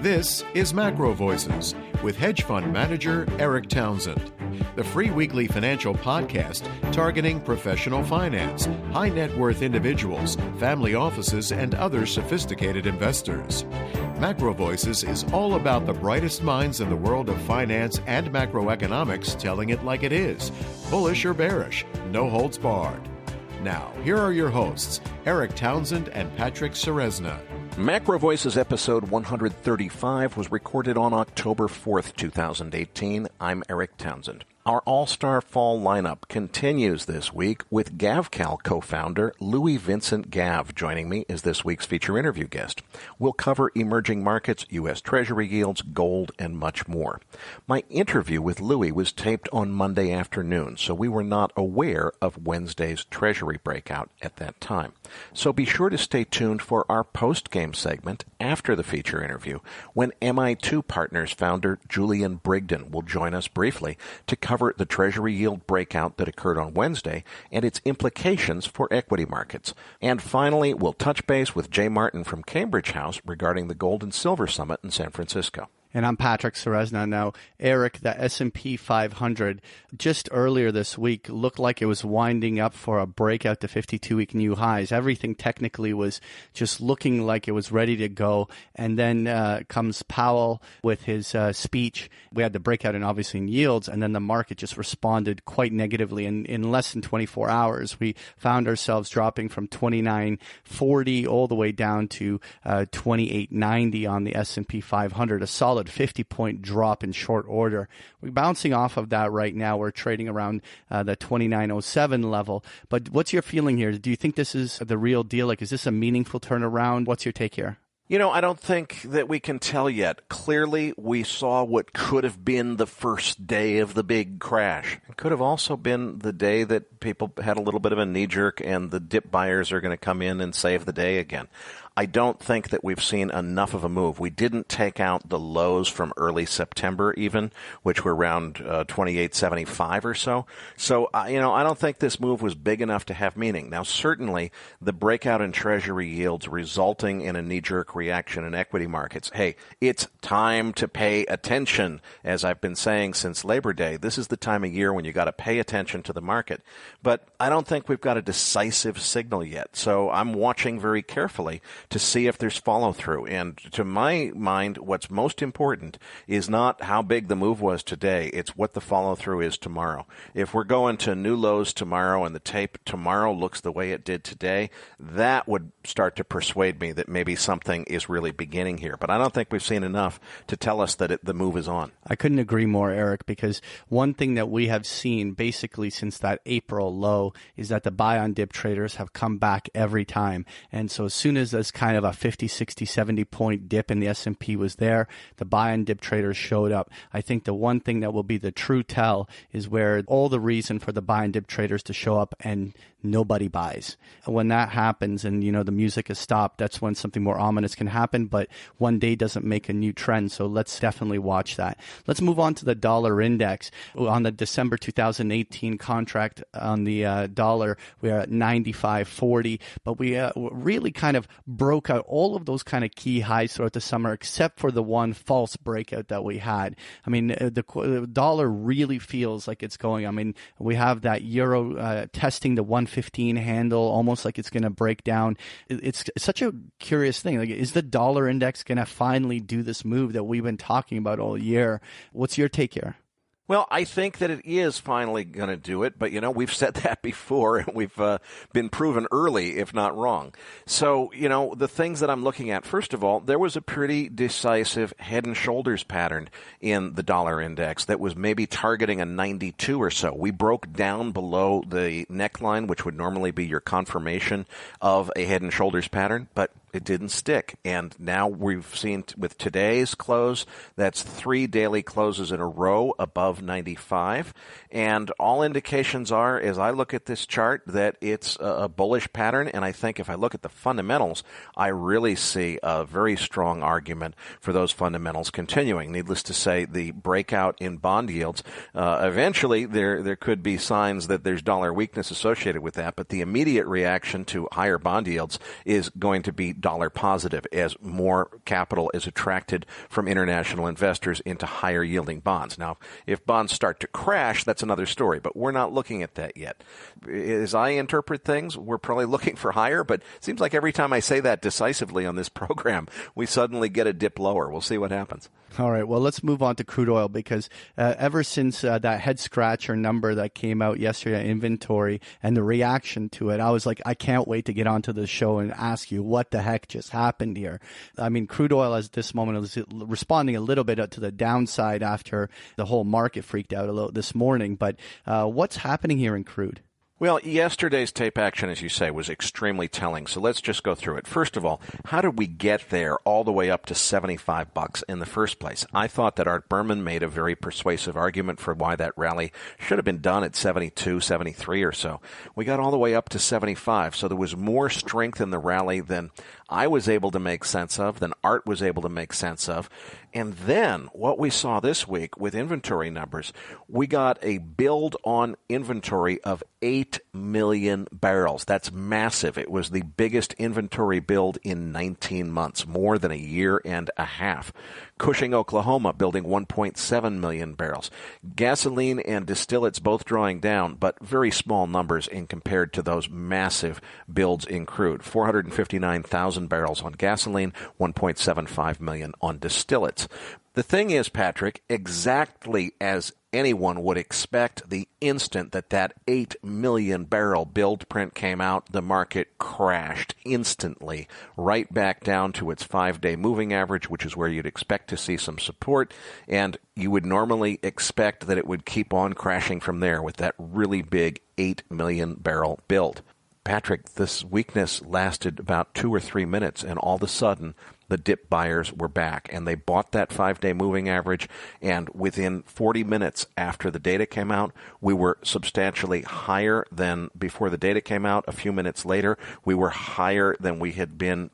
This is MacroVoices with hedge fund manager Erik Townsend, the free weekly financial podcast targeting professional finance, high net worth individuals, family offices, and other sophisticated investors. MacroVoices is all about the brightest minds in the world of finance and macroeconomics telling it like it is, bullish or bearish, no holds barred. Now, here are your hosts, Erik Townsend and Patrick Ceresna. MacroVoices episode 135 was recorded on October 4th, 2018. I'm Erik Townsend. Our all-star fall lineup continues this week with GavCal co-founder Louis-Vincent Gave joining me as this week's feature interview guest. We'll cover emerging markets, U.S. Treasury yields, gold, and much more. My interview with Louis was taped on Monday afternoon, so we were not aware of Wednesday's Treasury breakout at that time. So be sure to stay tuned for our post-game segment after the feature interview, when MI2 Partners founder Julian Brigden will join us briefly to cover the Treasury yield breakout that occurred on Wednesday and its implications for equity markets. And finally, we'll touch base with Jay Martin from Cambridge House regarding the Gold and Silver Summit in San Francisco. And I'm Patrick Ceresna. Now, Erik, the S&P 500 just earlier this week looked like it was winding up for a breakout to 52-week new highs. Everything technically was just looking like it was ready to go. And then comes Powell with his speech. We had the breakout obviously in yields, and then the market just responded quite negatively. In less than 24 hours, we found ourselves dropping from 29.40 all the way down to 28.90 on the S&P 500, a solid 50-point drop in short order. We're bouncing off of that right now. We're trading around the 29.07 level. But what's your feeling here? Do you think this is the real deal? Like, is this a meaningful turnaround? What's your take here? You know, I don't think that we can tell yet. Clearly, we saw what could have been the first day of the big crash. It could have also been the day that people had a little bit of a knee-jerk and the dip buyers are going to come in and save the day again. I don't think that we've seen enough of a move. We didn't take out the lows from early September even, which were around 28.75 or so. So, I don't think this move was big enough to have meaning. Now, certainly, the breakout in Treasury yields resulting in a knee-jerk reaction in equity markets. Hey, it's time to pay attention, as I've been saying since Labor Day. This is the time of year when you got to pay attention to the market. But I don't think we've got a decisive signal yet. So I'm watching very carefully to see if there's follow-through. And to my mind, what's most important is not how big the move was today. It's what the follow-through is tomorrow. If we're going to new lows tomorrow and the tape tomorrow looks the way it did today, that would start to persuade me that maybe something is really beginning here. But I don't think we've seen enough to tell us that the move is on. I couldn't agree more, Erik, because one thing that we have seen basically since that April low is that the buy-on-dip traders have come back every time. And so as soon as this kind of a 50, 60, 70-point dip in the S&P was there, the buy-and-dip traders showed up. I think the one thing that will be the true tell is where all the reason for the buy-and-dip traders to show up and nobody buys. When that happens and, the music is stopped, that's when something more ominous can happen, but one day doesn't make a new trend, so let's definitely watch that. Let's move on to the dollar index. On the December 2018 contract on the dollar, we're at 95.40, but we really kind of broke out all of those kind of key highs throughout the summer, except for the one false breakout that we had. I mean, the dollar really feels like it's going. I mean, we have that euro testing the 115 handle, almost like it's going to break down. It's such a curious thing. Like, is the dollar index going to finally do this move that we've been talking about all year? What's your take here? Well, I think that it is finally going to do it, but we've said that before, and we've been proven early, if not wrong. So, the things that I'm looking at, first of all, there was a pretty decisive head and shoulders pattern in the dollar index that was maybe targeting a 92 or so. We broke down below the neckline, which would normally be your confirmation of a head and shoulders pattern, but It didn't stick. And now we've seen with today's close, that's 3 daily closes in a row above 95. And all indications are, as I look at this chart, that it's a bullish pattern. And I think if I look at the fundamentals, I really see a very strong argument for those fundamentals continuing. Needless to say, the breakout in bond yields, eventually there could be signs that there's dollar weakness associated with that. But the immediate reaction to higher bond yields is going to be dollar positive as more capital is attracted from international investors into higher yielding bonds. Now, if bonds start to crash, that's another story, but we're not looking at that yet. As I interpret things, we're probably looking for higher, but it seems like every time I say that decisively on this program, we suddenly get a dip lower. We'll see what happens. All right, well, let's move on to crude oil because ever since that head scratcher number that came out yesterday, inventory, and the reaction to it, I was like, I can't wait to get onto the show and ask you what the heck just happened here. I mean, crude oil at this moment is responding a little bit to the downside after the whole market freaked out a little this morning. But what's happening here in crude? Well, yesterday's tape action, as you say, was extremely telling. So let's just go through it. First of all, how did we get there all the way up to $75 in the first place? I thought that Art Berman made a very persuasive argument for why that rally should have been done at 72, 73 or so. We got all the way up to 75. So there was more strength in the rally than I was able to make sense of, than Art was able to make sense of. And then what we saw this week with inventory numbers, we got a build on inventory of 8 million barrels. That's massive. It was the biggest inventory build in 19 months, more than a year and a half. Cushing, Oklahoma, building 1.7 million barrels. Gasoline and distillates both drawing down, but very small numbers in compared to those massive builds in crude. 459,000 barrels on gasoline, 1.75 million on distillates. The thing is, Patrick, exactly as anyone would expect, the instant that 8 million barrel build print came out, the market crashed instantly right back down to its 5-day moving average, which is where you'd expect to see some support. And you would normally expect that it would keep on crashing from there with that really big 8 million barrel build. Patrick, this weakness lasted about 2 or 3 minutes, and all of a sudden, the dip buyers were back, and they bought that 5-day moving average, and within 40 minutes after the data came out, we were substantially higher than before the data came out. A few minutes later, we were higher than we had been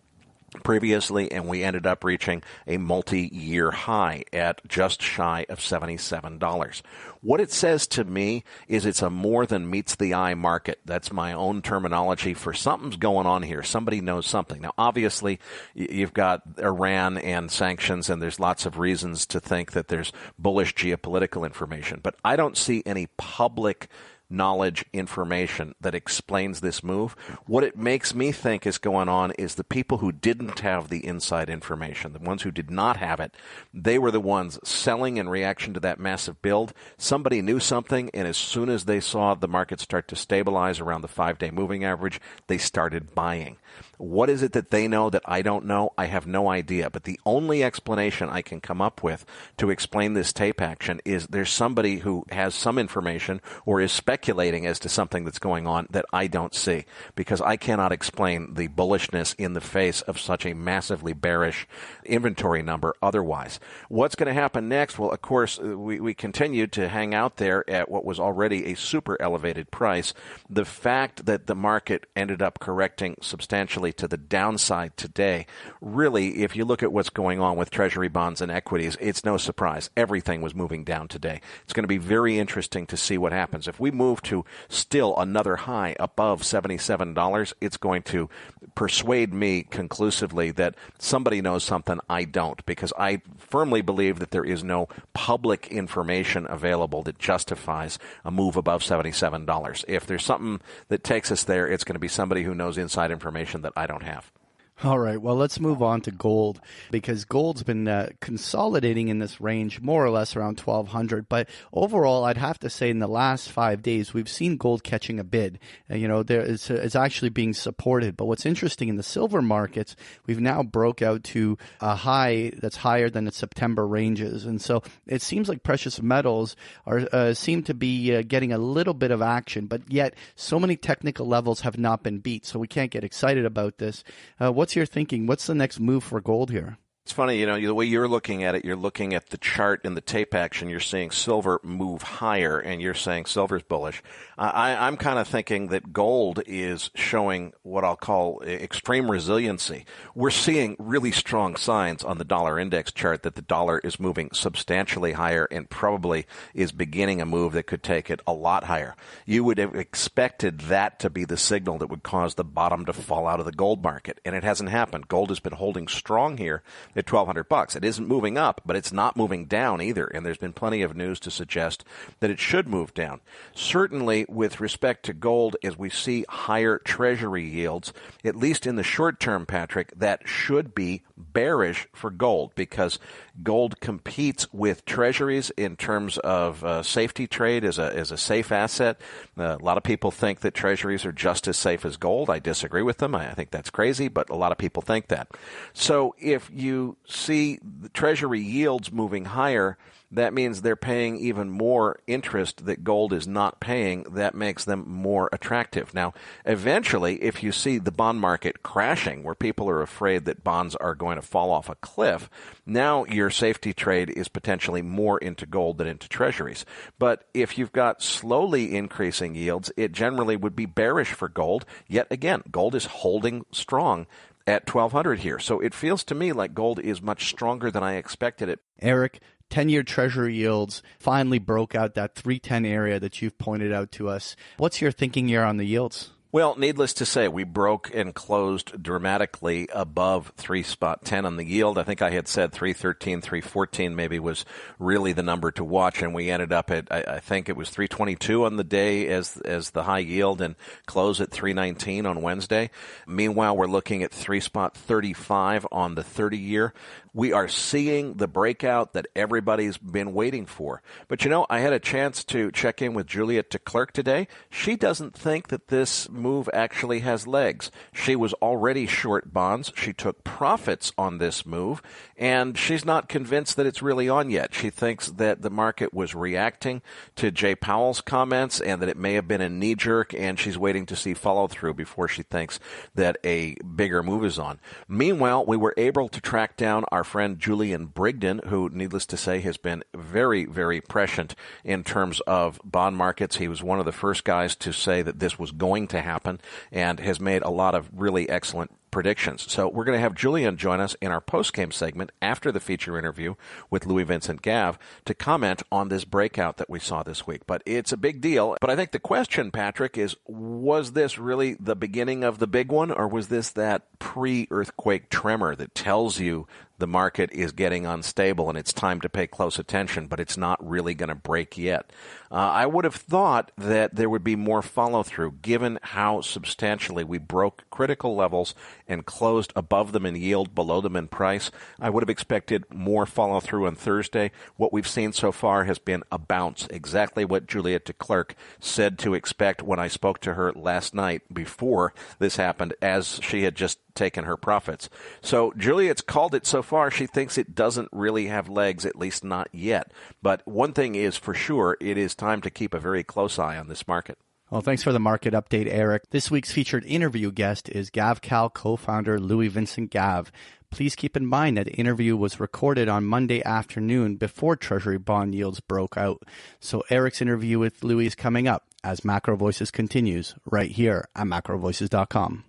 previously, and we ended up reaching a multi-year high at just shy of $77. What it says to me is it's a more than meets the eye market. That's my own terminology for something's going on here. Somebody knows something. Now, obviously, you've got Iran and sanctions, and there's lots of reasons to think that there's bullish geopolitical information, but I don't see any public knowledge information that explains this move. What it makes me think is going on is the people who didn't have the inside information, the ones who did not have it, they were the ones selling in reaction to that massive build. Somebody knew something, and as soon as they saw the market start to stabilize around the 5-day moving average, they started buying. What is it that they know that I don't know? I have no idea. But the only explanation I can come up with to explain this tape action is there's somebody who has some information or is speculating as to something that's going on that I don't see, because I cannot explain the bullishness in the face of such a massively bearish inventory number otherwise. What's going to happen next? Well, of course, we continued to hang out there at what was already a super elevated price. The fact that the market ended up correcting substantially to the downside today, really, if you look at what's going on with Treasury bonds and equities, it's no surprise. Everything was moving down today. It's going to be very interesting to see what happens. If we move to still another high above $77, it's going to persuade me conclusively that somebody knows something I don't, because I firmly believe that there is no public information available that justifies a move above $77. If there's something that takes us there, it's going to be somebody who knows inside information that I don't have. All right, well, let's move on to gold, because gold's been consolidating in this range more or less around 1,200. But overall, I'd have to say in the last 5 days, we've seen gold catching a bid. It's actually being supported. But what's interesting in the silver markets, we've now broke out to a high that's higher than the September ranges. And so it seems like precious metals seem to be getting a little bit of action, but yet so many technical levels have not been beat. So we can't get excited about this. What's what's your thinking? What's the next move for gold here? It's funny, the way you're looking at it, you're looking at the chart in the tape action, you're seeing silver move higher, and you're saying silver's bullish. I'm kind of thinking that gold is showing what I'll call extreme resiliency. We're seeing really strong signs on the dollar index chart that the dollar is moving substantially higher and probably is beginning a move that could take it a lot higher. You would have expected that to be the signal that would cause the bottom to fall out of the gold market, and it hasn't happened. Gold has been holding strong here at $1,200. It isn't moving up, but it's not moving down either, and there's been plenty of news to suggest that it should move down. Certainly, with respect to gold, as we see higher Treasury yields, at least in the short term, Patrick, that should be bearish for gold because gold competes with Treasuries in terms of safety trade as a safe asset. A lot of people think that Treasuries are just as safe as gold. I disagree with them. I think that's crazy, but a lot of people think that. So if you see the Treasury yields moving higher, that means they're paying even more interest that gold is not paying. That makes them more attractive. Now, eventually, if you see the bond market crashing, where people are afraid that bonds are going to fall off a cliff, now your safety trade is potentially more into gold than into Treasuries. But if you've got slowly increasing yields, it generally would be bearish for gold. Yet again, gold is holding strong at 1,200 here. So it feels to me like gold is much stronger than I expected it. Eric, 10-year Treasury yields finally broke out that 310 area that you've pointed out to us. What's your thinking here on the yields? Well, needless to say, we broke and closed dramatically above 3.10 on the yield. I think I had said 3.13, 3.14 maybe was really the number to watch, and we ended up at, I think it was 3.22 on the day as the high yield and close at 3.19 on Wednesday. Meanwhile, we're looking at 3.35 on the 30-year. We are seeing the breakout that everybody's been waiting for. But I had a chance to check in with Juliet de Klerk today. She doesn't think that this move actually has legs. She was already short bonds. She took profits on this move, and she's not convinced that it's really on yet. She thinks that the market was reacting to Jay Powell's comments and that it may have been a knee-jerk, and she's waiting to see follow-through before she thinks that a bigger move is on. Meanwhile, we were able to track down our friend Julian Brigden, who, needless to say, has been very, very prescient in terms of bond markets. He was one of the first guys to say that this was going to happen and has made a lot of really excellent predictions. So we're going to have Julian join us in our post-game segment after the feature interview with Louis-Vincent Gave to comment on this breakout that we saw this week. But it's a big deal. But I think the question, Patrick, is was this really the beginning of the big one, or was this that pre-earthquake tremor that tells you the market is getting unstable and it's time to pay close attention, but it's not really going to break yet? I would have thought that there would be more follow-through given how substantially we broke critical levels and closed above them in yield, below them in price. I would have expected more follow-through on Thursday. What we've seen so far has been a bounce, exactly what Juliet de Klerk said to expect when I spoke to her last night before this happened, as she had just taken her profits. So Juliet's called it so far. She thinks it doesn't really have legs, at least not yet. But one thing is for sure, it is time to keep a very close eye on this market. Well, thanks for the market update, Eric. This week's featured interview guest is GavCal co-founder Louis-Vincent Gave. Please keep in mind that the interview was recorded on Monday afternoon before Treasury bond yields broke out. So Eric's interview with Louis is coming up as Macro Voices continues right here at macrovoices.com.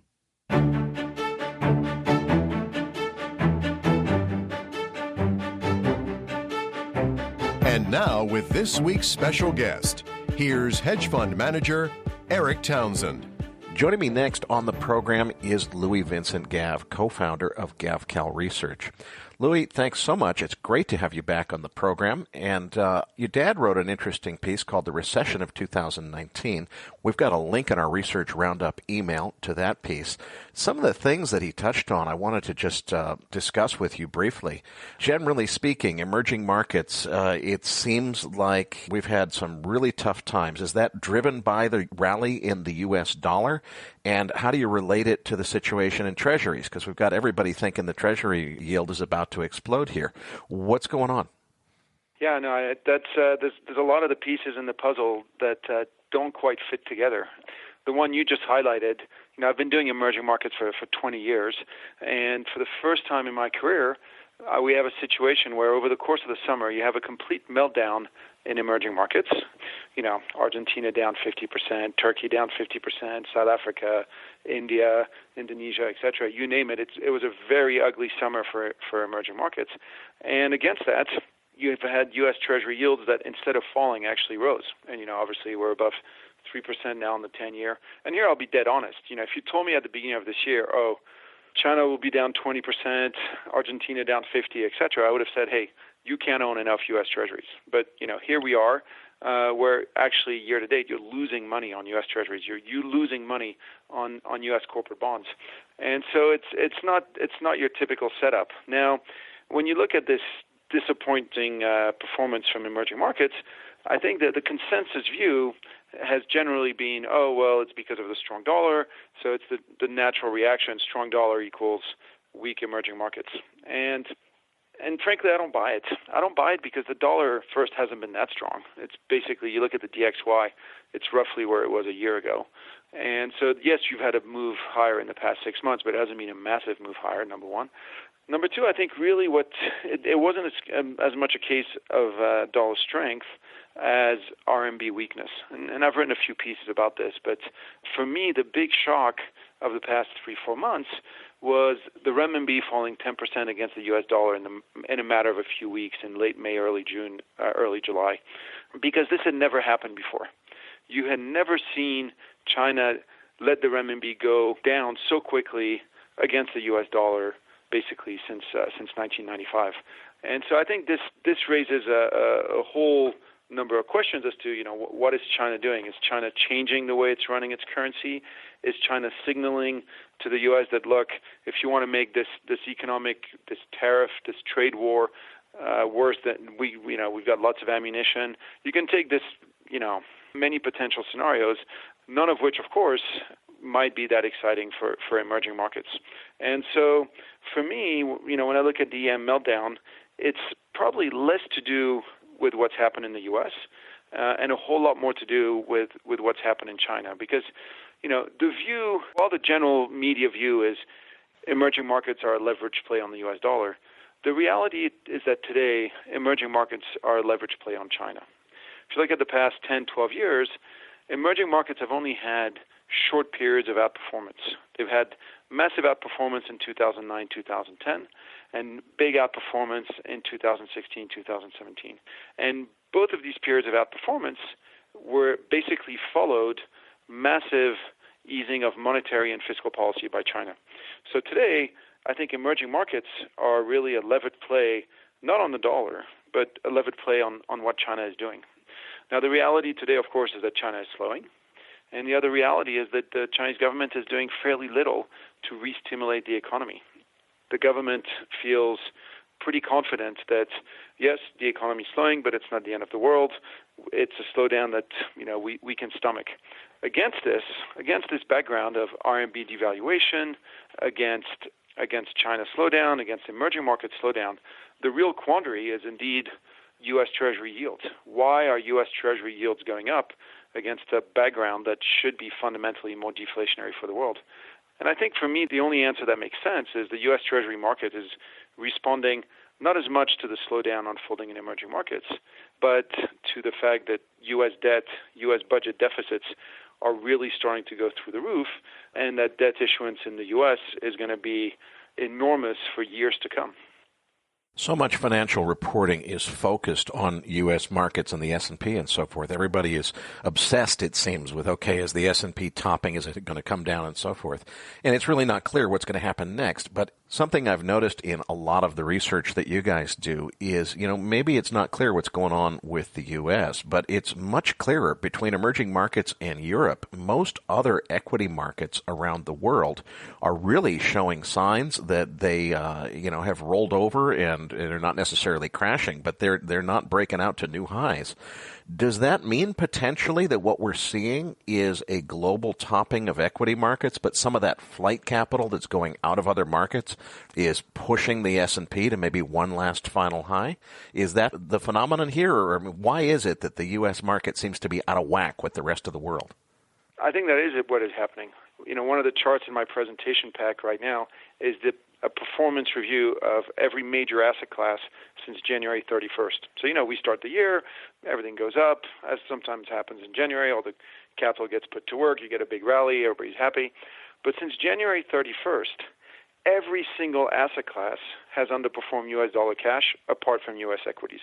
And now, with this week's special guest, here's hedge fund manager Erik Townsend. Joining me next on the program is Louis-Vincent Gave, co-founder of GavCal Research. Louis, thanks so much. It's great to have you back on the program. And your dad wrote an interesting piece called The Recession of 2019. We've got a link in our Research Roundup email to that piece. Some of the things that he touched on, I wanted to just discuss with you briefly. Generally speaking, emerging markets, it seems like we've had some really tough times. Is that driven by the rally in the U.S. dollar? And how do you relate it to the situation in Treasuries? Because we've got everybody thinking the Treasury yield is about to explode here. What's going on? Yeah, no, that's there's a lot of the pieces in the puzzle that don't quite fit together. The one you just highlighted, I've been doing emerging markets for 20 years, and for the first time in my career, we have a situation where over the course of the summer, you have a complete meltdown in emerging markets. Argentina down 50%, Turkey down 50%, South Africa, India, Indonesia, etc. You name it. It was a very ugly summer for emerging markets. And against that, you've had U.S. Treasury yields that instead of falling actually rose. And, obviously we're above 3% now in the 10-year. And here I'll be dead honest. If you told me at the beginning of this year, China will be down 20%, Argentina down 50%, etc., I would have said, hey, you can't own enough U.S. Treasuries. But, here we are, where actually year to date you're losing money on U.S. Treasuries. You're losing money on U.S. corporate bonds. And so it's not your typical setup. Now, when you look at this disappointing performance from emerging markets, I think that the consensus view has generally been, it's because of the strong dollar, so it's the natural reaction, strong dollar equals weak emerging markets. And frankly, I don't buy it. I don't buy it because the dollar, first, hasn't been that strong. It's basically, you look at the DXY, it's roughly where it was a year ago. And so, yes, you've had a move higher in the past 6 months, but it hasn't been a massive move higher, number one. Number two, I think really it wasn't as much a case of dollar strength as RMB weakness. And I've written a few pieces about this, but for me, the big shock of the past 3-4 months was the renminbi falling 10% against the U.S. dollar in a matter of a few weeks in late May, early June, early July, because this had never happened before. You had never seen China let the renminbi go down so quickly against the U.S. dollar basically since 1995. And so I think this raises a whole number of questions as to, what is China doing? Is China changing the way it's running its currency? Is China signaling to the U.S. that, look, if you want to make this economic, this tariff, this trade war worse, than we've got lots of ammunition. You can take this, many potential scenarios, none of which, of course, might be that exciting for emerging markets. And so for me, when I look at the EM meltdown, it's probably less to do with what's happened in the U.S. And a whole lot more to do with what's happened in China. Because, the view, while the general media view is emerging markets are a leverage play on the U.S. dollar, the reality is that today emerging markets are a leverage play on China. If you look at the past 10, 12 years, emerging markets have only had short periods of outperformance. They've had massive outperformance in 2009, 2010, and big outperformance in 2016, 2017. And both of these periods of outperformance were basically followed massive easing of monetary and fiscal policy by China. So today, I think emerging markets are really a levered play, not on the dollar, but a levered play on what China is doing. Now, the reality today, of course, is that China is slowing. And the other reality is that the Chinese government is doing fairly little to re-stimulate the economy. The government feels pretty confident that, yes, the economy is slowing, but it's not the end of the world. It's a slowdown that, we can stomach. Against this background of RMB devaluation, against China slowdown, against emerging market slowdown, the real quandary is indeed U.S. Treasury yields. Why are U.S. Treasury yields going up against a background that should be fundamentally more deflationary for the world? And I think for me, the only answer that makes sense is the U.S. Treasury market is responding not as much to the slowdown unfolding in emerging markets, but to the fact that U.S. debt, U.S. budget deficits are really starting to go through the roof, and that debt issuance in the U.S. is going to be enormous for years to come. So much financial reporting is focused on U.S. markets and the S&P and so forth. Everybody is obsessed, it seems, with, okay, is the S&P topping? Is it going to come down and so forth? And it's really not clear what's going to happen next. But something I've noticed in a lot of the research that you guys do is, maybe it's not clear what's going on with the U.S., but it's much clearer between emerging markets and Europe. Most other equity markets around the world are really showing signs that they, have rolled over and and they're not necessarily crashing, but they're not breaking out to new highs. Does that mean potentially that what we're seeing is a global topping of equity markets, but some of that flight capital that's going out of other markets is pushing the S&P to maybe one last final high? Is that the phenomenon here, or why is it that the U.S. market seems to be out of whack with the rest of the world? I think that is what is happening. One of the charts in my presentation pack right now is a performance review of every major asset class since January 31st. So, we start the year, everything goes up, as sometimes happens in January, all the capital gets put to work, you get a big rally, everybody's happy. But since January 31st, every single asset class has underperformed U.S. dollar cash apart from U.S. equities.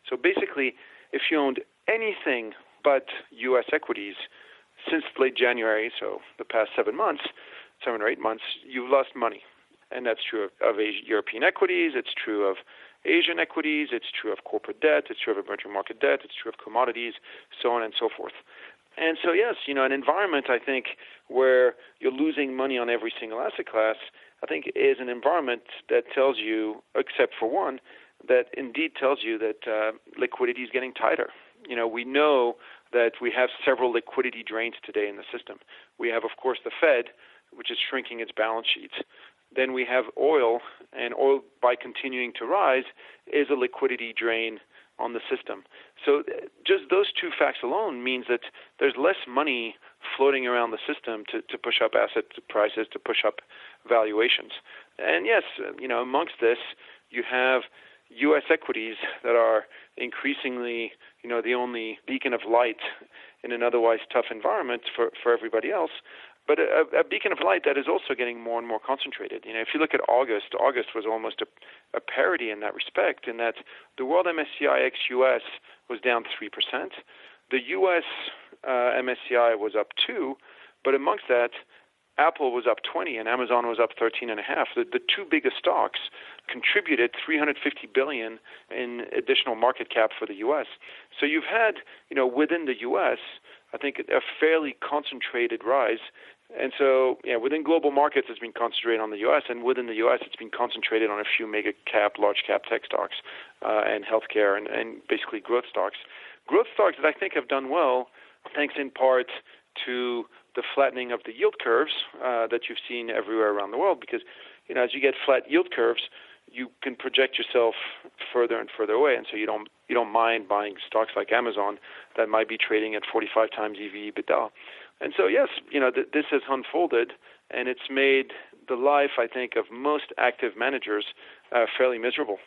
So basically, if you owned anything but U.S. equities since late January, so the past 7 or 8 months, you've lost money. And that's true of European equities, it's true of Asian equities, it's true of corporate debt, it's true of emerging market debt, it's true of commodities, so on and so forth. And so, yes, an environment, I think, where you're losing money on every single asset class, I think is an environment that tells you, except for one, that indeed tells you that liquidity is getting tighter. We know that we have several liquidity drains today in the system. We have, of course, the Fed, which is shrinking its balance sheets. Then we have oil, and oil, by continuing to rise, is a liquidity drain on the system. So just those two facts alone means that there's less money floating around the system to push up asset prices, to push up valuations. And yes, amongst this, you have U.S. equities that are increasingly, the only beacon of light in an otherwise tough environment for everybody else. But a beacon of light that is also getting more and more concentrated. If you look at August was almost a parity in that respect, in that the world MSCI ex-US was down 3%. The US MSCI was up 2%, but amongst that, Apple was up 20% and Amazon was up 13.5%. The two biggest stocks contributed $350 billion in additional market cap for the US. So you've had, within the US, I think a fairly concentrated rise. And so, within global markets, it's been concentrated on the U.S., and within the U.S., it's been concentrated on a few mega cap, large cap tech stocks and healthcare and basically growth stocks. Growth stocks that I think have done well, thanks in part to the flattening of the yield curves that you've seen everywhere around the world, because, as you get flat yield curves, you can project yourself further and further away, and so you don't mind buying stocks like Amazon that might be trading at 45 times EV/EBITDA. And so, yes, this has unfolded, and it's made the life, I think, of most active managers fairly miserable.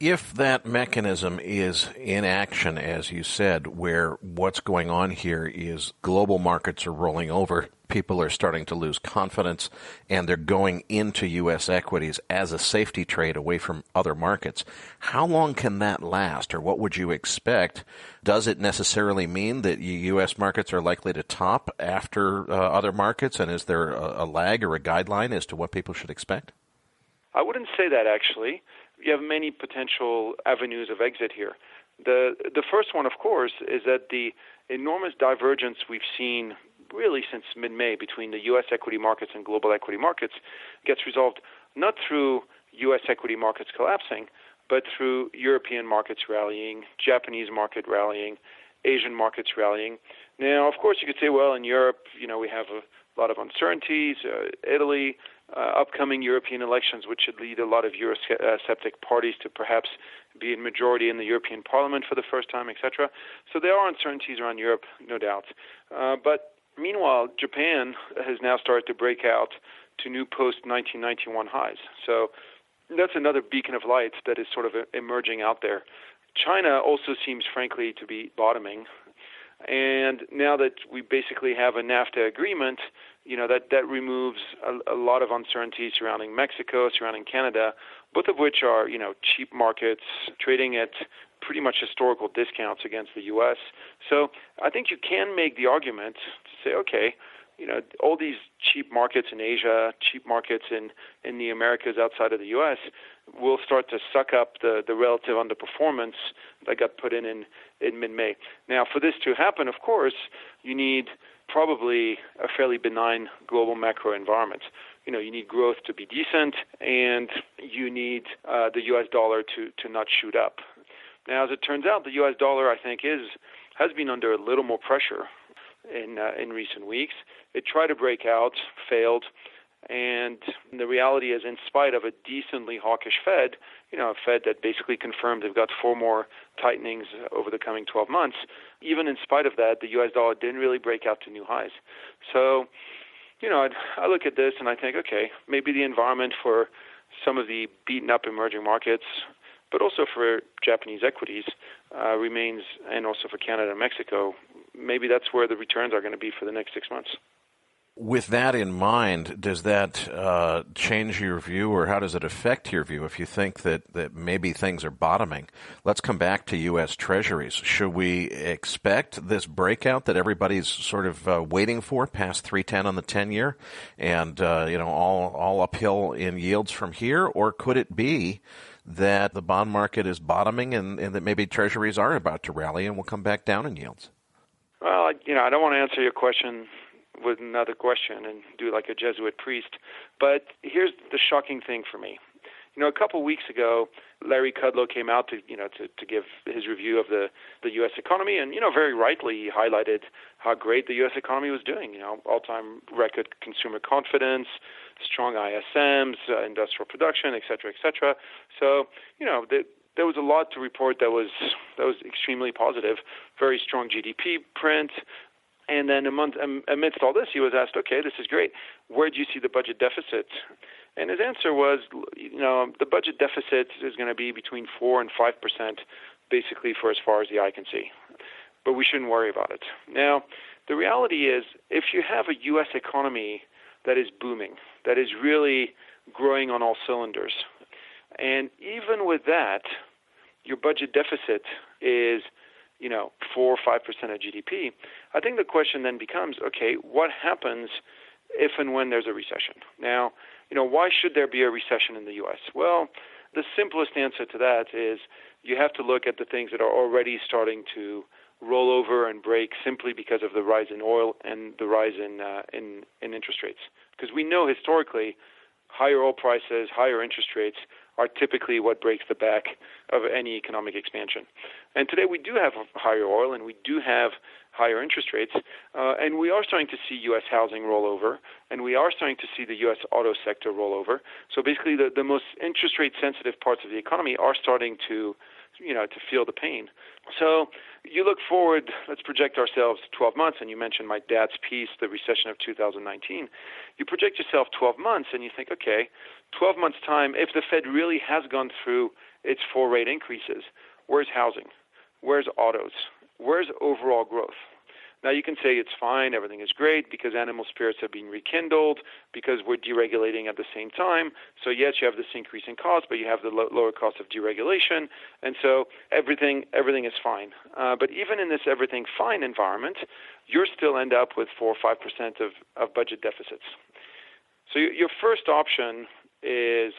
If that mechanism is in action, as you said, where what's going on here is global markets are rolling over, people are starting to lose confidence, and they're going into U.S. equities as a safety trade away from other markets, how long can that last, or what would you expect? Does it necessarily mean that U.S. markets are likely to top after other markets, and is there a lag or a guideline as to what people should expect? I wouldn't say that, actually. You have many potential avenues of exit here. The first one, of course, is that the enormous divergence we've seen really since mid-May between the U.S. equity markets and global equity markets gets resolved not through U.S. equity markets collapsing, but through European markets rallying, Japanese market rallying, Asian markets rallying. Now, of course, you could say, well, in Europe, we have a lot of uncertainties, Italy, upcoming European elections, which should lead a lot of Eurosceptic parties to perhaps be in majority in the European Parliament for the first time, etc. So there are uncertainties around Europe, no doubt. But meanwhile, Japan has now started to break out to new post-1991 highs. So that's another beacon of light that is sort of emerging out there. China also seems, frankly, to be bottoming. And now that we basically have a NAFTA agreement, that removes a lot of uncertainty surrounding Mexico, surrounding Canada, both of which are, cheap markets trading at pretty much historical discounts against the U.S. So I think you can make the argument to say, okay, all these cheap markets in Asia, cheap markets in the Americas outside of the U.S. will start to suck up the relative underperformance that got put in mid-May. Now, for this to happen, of course, you need probably a fairly benign global macro environment. You need growth to be decent, and you need the U.S. dollar to not shoot up. Now, as it turns out, the U.S. dollar, I think, has been under a little more pressure in recent weeks. It tried to break out, failed, and the reality is, in spite of a decently hawkish Fed, a Fed that basically confirmed they've got 4 more tightenings over the coming 12 months, even in spite of that, the U.S. dollar didn't really break out to new highs. So, I look at this and I think, okay, maybe the environment for some of the beaten-up emerging markets, but also for Japanese equities, remains, and also for Canada and Mexico, maybe that's where the returns are going to be for the next 6 months. With that in mind, does that change your view, or how does it affect your view if you think that maybe things are bottoming? Let's come back to U.S. Treasuries. Should we expect this breakout that everybody's sort of waiting for past 3.10 on the 10-year and, all uphill in yields from here? Or could it be that the bond market is bottoming and that maybe Treasuries are about to rally and will come back down in yields? Well, I don't want to answer your question with another question and do like a Jesuit priest. But here's the shocking thing for me. A couple of weeks ago, Larry Kudlow came out to give his review of the U.S. economy, and very rightly he highlighted how great the U.S. economy was doing. All-time record consumer confidence, strong ISMs, industrial production, et cetera, et cetera. So there was a lot to report that was extremely positive. Very strong GDP print. And then amidst all this, he was asked, okay, this is great. Where do you see the budget deficit? And his answer was, the budget deficit is going to be between 4 and 5%, basically for as far as the eye can see. But we shouldn't worry about it. Now, the reality is, if you have a U.S. economy that is booming, that is really growing on all cylinders, and even with that, your budget deficit is 4 or 5% of GDP, I think the question then becomes, okay, what happens if and when there's a recession? Now, why should there be a recession in the U.S.? Well, the simplest answer to that is you have to look at the things that are already starting to roll over and break simply because of the rise in oil and the rise in interest rates. Because we know historically higher oil prices, higher interest rates are typically what breaks the back of any economic expansion. And today we do have higher oil and we do have higher interest rates, and we are starting to see U.S. housing roll over, and we are starting to see the U.S. auto sector roll over. So basically the most interest rate sensitive parts of the economy are starting to feel the pain. So you look forward, let's project ourselves 12 months, and you mentioned my dad's piece, The Recession of 2019. You project yourself 12 months and you think, okay, 12 months' time, if the Fed really has gone through its 4 rate increases, where's housing? Where's autos? Where's overall growth? Now, you can say it's fine, everything is great, because animal spirits have been rekindled, because we're deregulating at the same time. So, yes, you have this increase in cost, but you have the lower cost of deregulation, and so everything is fine. But even in this everything fine environment, you'll still end up with 4 or 5% of budget deficits. So your first option is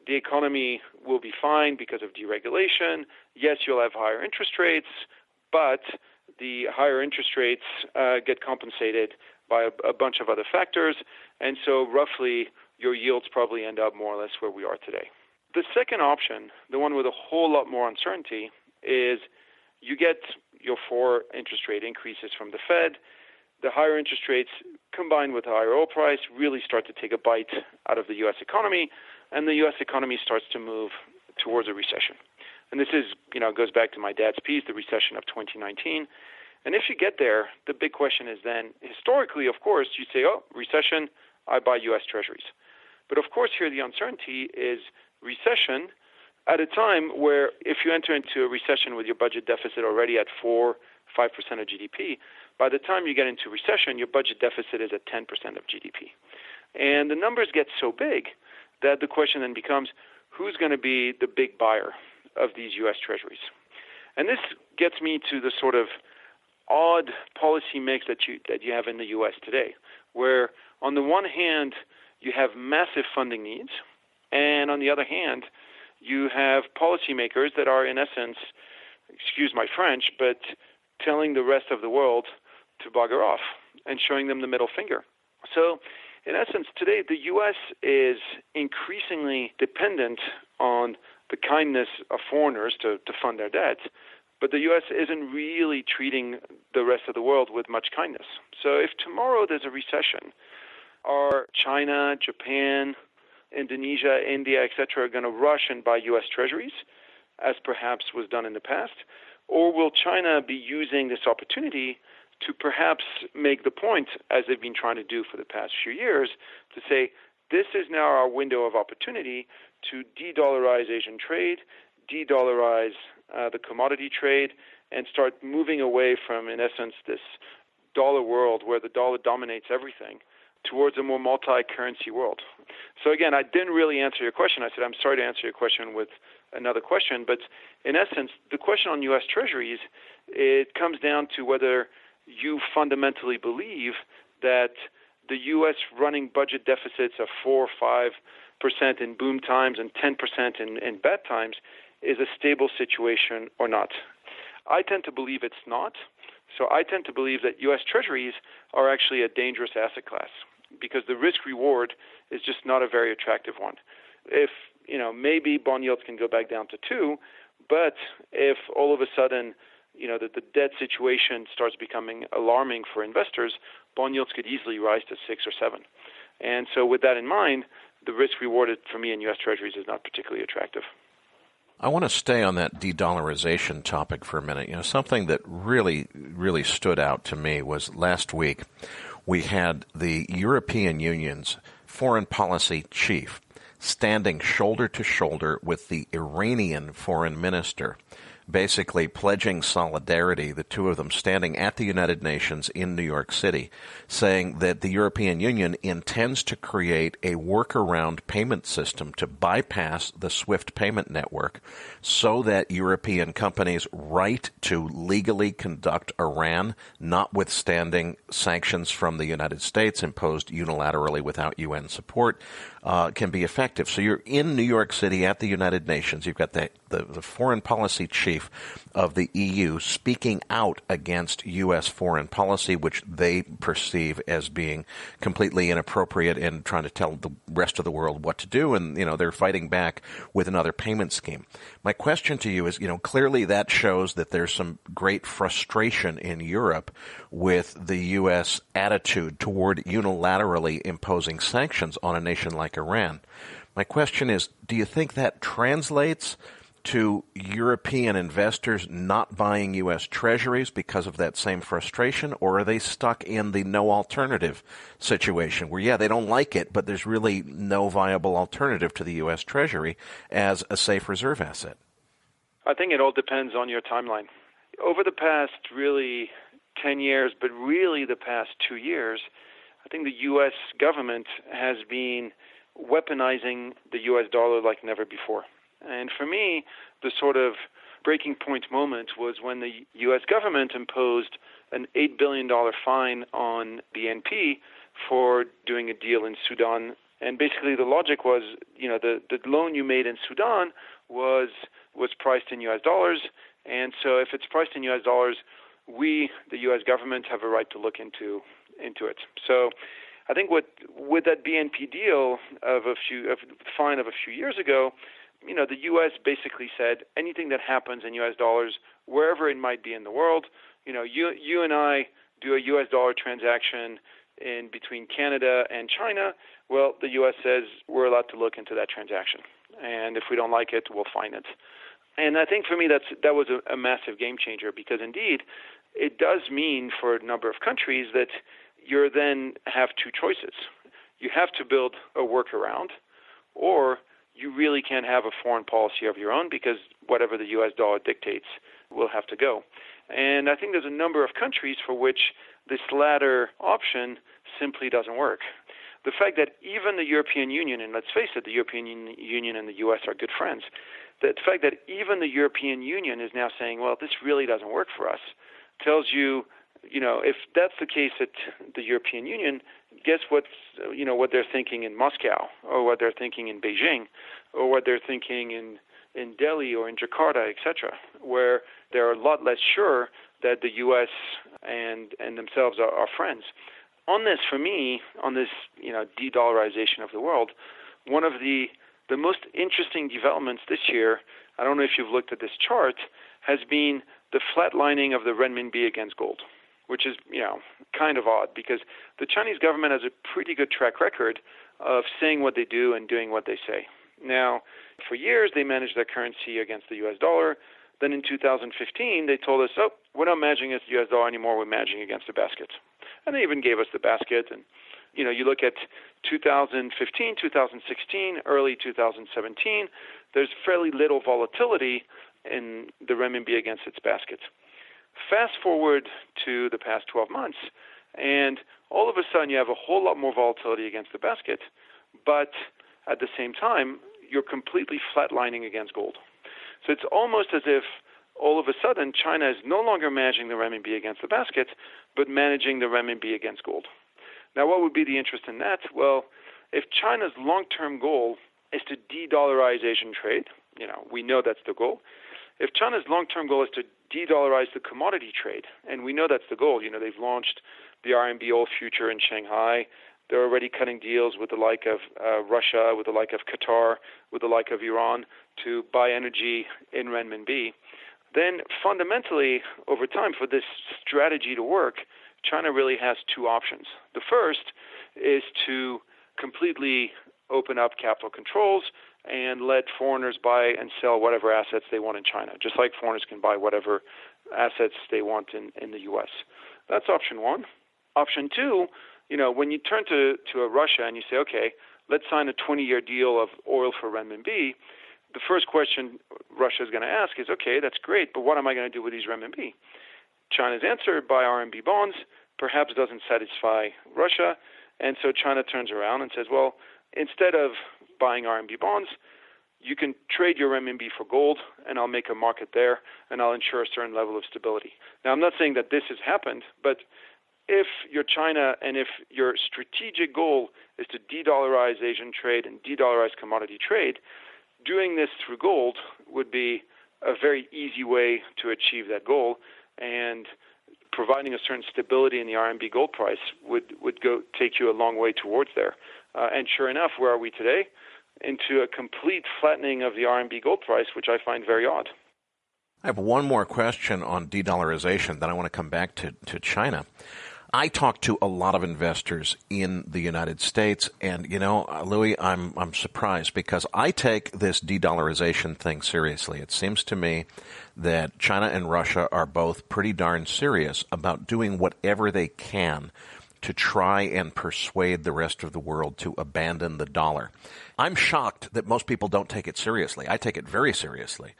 the economy will be fine because of deregulation. Yes, you'll have higher interest rates, but the higher interest rates get compensated by a bunch of other factors, and so roughly your yields probably end up more or less where we are today. The second option, the one with a whole lot more uncertainty, is you get your 4 interest rate increases from the Fed. The higher interest rates combined with the higher oil price really start to take a bite out of the U.S. economy, and the U.S. economy starts to move towards a recession. And this is, goes back to my dad's piece, The Recession of 2019. And if you get there, the big question is then, historically, of course, you say, oh, recession, I buy U.S. Treasuries. But of course, here the uncertainty is recession at a time where if you enter into a recession with your budget deficit already at 4-5% of GDP, by the time you get into recession, your budget deficit is at 10% of GDP. And the numbers get so big that the question then becomes, who's going to be the big buyer of these U.S. Treasuries? And this gets me to the sort of odd policy mix that you have in the U.S. today, where on the one hand, you have massive funding needs, and on the other hand, you have policymakers that are, in essence, excuse my French, but telling the rest of the world to bugger off. and showing them the middle finger. So, in essence, today the U.S. is increasingly dependent on the kindness of foreigners to fund their debts, but the U.S. isn't really treating the rest of the world with much kindness. So if tomorrow there's a recession, are China, Japan, Indonesia, India, etc., going to rush and buy U.S. Treasuries, as perhaps was done in the past? Or will China be using this opportunity to perhaps make the point, as they've been trying to do for the past few years, to say, this is now our window of opportunity to de-dollarize Asian trade, de-dollarize the commodity trade, and start moving away from, in essence, this dollar world where the dollar dominates everything towards a more multi-currency world. So again, I didn't really answer your question. I said, I'm sorry to answer your question with another question. But in essence, the question on U.S. Treasuries, it comes down to whether you fundamentally believe that the U.S. running budget deficits of 4 or 5% in boom times and 10% in bad times is a stable situation or not. I tend to believe it's not. So I tend to believe that U.S. Treasuries are actually a dangerous asset class because the risk-reward is just not a very attractive one. If, maybe bond yields can go back down to 2, but if all of a sudden, the debt situation starts becoming alarming for investors, bond yields could easily rise to 6 or 7. And so with that in mind, the risk rewarded for me in U.S. Treasuries is not particularly attractive. I want to stay on that de-dollarization topic for a minute. Something that really, really stood out to me was last week we had the European Union's foreign policy chief standing shoulder to shoulder with the Iranian foreign minister, basically pledging solidarity, the two of them standing at the United Nations in New York City, saying that the European Union intends to create a workaround payment system to bypass the SWIFT payment network so that European companies' right to legally conduct Iran, notwithstanding sanctions from the United States imposed unilaterally without UN support, can be effective. So you're in New York City at the United Nations. You've got the foreign policy chief of the EU speaking out against U.S. foreign policy, which they perceive as being completely inappropriate and trying to tell the rest of the world what to do. And, they're fighting back with another payment scheme. My question to you is, clearly that shows that there's some great frustration in Europe with the U.S. attitude toward unilaterally imposing sanctions on a nation like Iran. My question is, do you think that translates to European investors not buying U.S. Treasuries because of that same frustration, or are they stuck in the no alternative situation where, they don't like it, but there's really no viable alternative to the U.S. Treasury as a safe reserve asset? I think it all depends on your timeline. Over the past really 10 years, but really the past 2 years, I think the U.S. government has been weaponizing the U.S. dollar like never before. And for me, the sort of breaking point moment was when the U.S. government imposed an $8 billion fine on BNP for doing a deal in Sudan. And basically the logic was, the loan you made in Sudan was priced in U.S. dollars. And so if it's priced in U.S. dollars, we, the U.S. government, have a right to look into it. So I think with that BNP deal of fine of a few years ago, the U.S. basically said anything that happens in U.S. dollars, wherever it might be in the world, you and I do a U.S. dollar transaction in between Canada and China, well, the U.S. says we're allowed to look into that transaction. And if we don't like it, we'll fine it. And I think for me that was a massive game changer because indeed it does mean for a number of countries that you then have two choices. You have to build a workaround, or you really can't have a foreign policy of your own because whatever the U.S. dollar dictates will have to go. And I think there's a number of countries for which this latter option simply doesn't work. The fact that even the European Union, and let's face it, the European Union and the U.S. are good friends, the fact that even the European Union is now saying, well, this really doesn't work for us, tells you, if that's the case at the European Union, guess what they're thinking in Moscow, or what they're thinking in Beijing, or what they're thinking in Delhi or in Jakarta, etc., where they're a lot less sure that the U.S. and themselves are friends. On this, for me, on this de-dollarization of the world, one of the most interesting developments this year, I don't know if you've looked at this chart, has been the flatlining of the renminbi against gold, which is kind of odd because the Chinese government has a pretty good track record of saying what they do and doing what they say. Now, for years, they managed their currency against the U.S. dollar. Then in 2015, they told us, we're not managing against the U.S. dollar anymore, we're managing against the basket. And they even gave us the basket. And, you look at 2015, 2016, early 2017, there's fairly little volatility in the renminbi against its basket. Fast forward to the past 12 months, and all of a sudden you have a whole lot more volatility against the basket, but at the same time, you're completely flatlining against gold. So it's almost as if all of a sudden China is no longer managing the renminbi against the basket, but managing the renminbi against gold. Now, what would be the interest in that? Well, if China's long-term goal is to de-dollarization trade, we know that's the goal. If China's long-term goal is to de-dollarize the commodity trade, and we know that's the goal, they've launched the RMB oil future in Shanghai. They're already cutting deals with the like of Russia, with the like of Qatar, with the like of Iran to buy energy in renminbi. Then fundamentally, over time, for this strategy to work, China really has two options. The first is to completely open up capital controls and let foreigners buy and sell whatever assets they want in China, just like foreigners can buy whatever assets they want in the U.S. That's option one. Option two, when you turn to Russia and you say, okay, let's sign a 20-year deal of oil for renminbi, the first question Russia is going to ask is, okay, that's great, but what am I going to do with these renminbi? China's answer, buy RMB bonds, perhaps doesn't satisfy Russia, and so China turns around and says, well, instead of buying RMB bonds, you can trade your renminbi for gold, and I'll make a market there, and I'll ensure a certain level of stability. Now, I'm not saying that this has happened, but if you're China and if your strategic goal is to de-dollarize Asian trade and de-dollarize commodity trade, doing this through gold would be a very easy way to achieve that goal, and providing a certain stability in the RMB gold price would take you a long way towards there. And sure enough, where are we today? Into a complete flattening of the RMB gold price, which I find very odd. I have one more question on de-dollarization, then I want to come back to China. I talk to a lot of investors in the United States, and, Louis, I'm surprised because I take this de-dollarization thing seriously. It seems to me that China and Russia are both pretty darn serious about doing whatever they can to try and persuade the rest of the world to abandon the dollar. I'm shocked that most people don't take it seriously. I take it very seriously.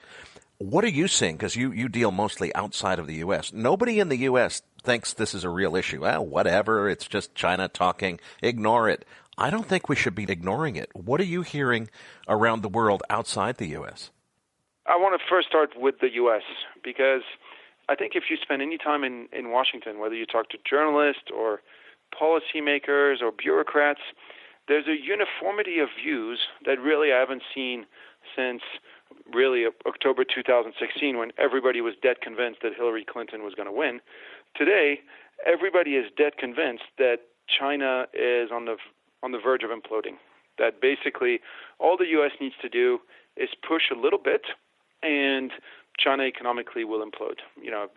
What are you seeing? Because you deal mostly outside of the U.S. Nobody in the U.S. thinks this is a real issue. Well, whatever. It's just China talking. Ignore it. I don't think we should be ignoring it. What are you hearing around the world outside the U.S.? I want to first start with the U.S. because I think if you spend any time in Washington, whether you talk to journalists or policymakers or bureaucrats, there's a uniformity of views that really I haven't seen since really October 2016, when everybody was dead convinced that Hillary Clinton was going to win. Today, everybody is dead convinced that China is on the verge of imploding, that basically all the U.S. needs to do is push a little bit and China economically will implode.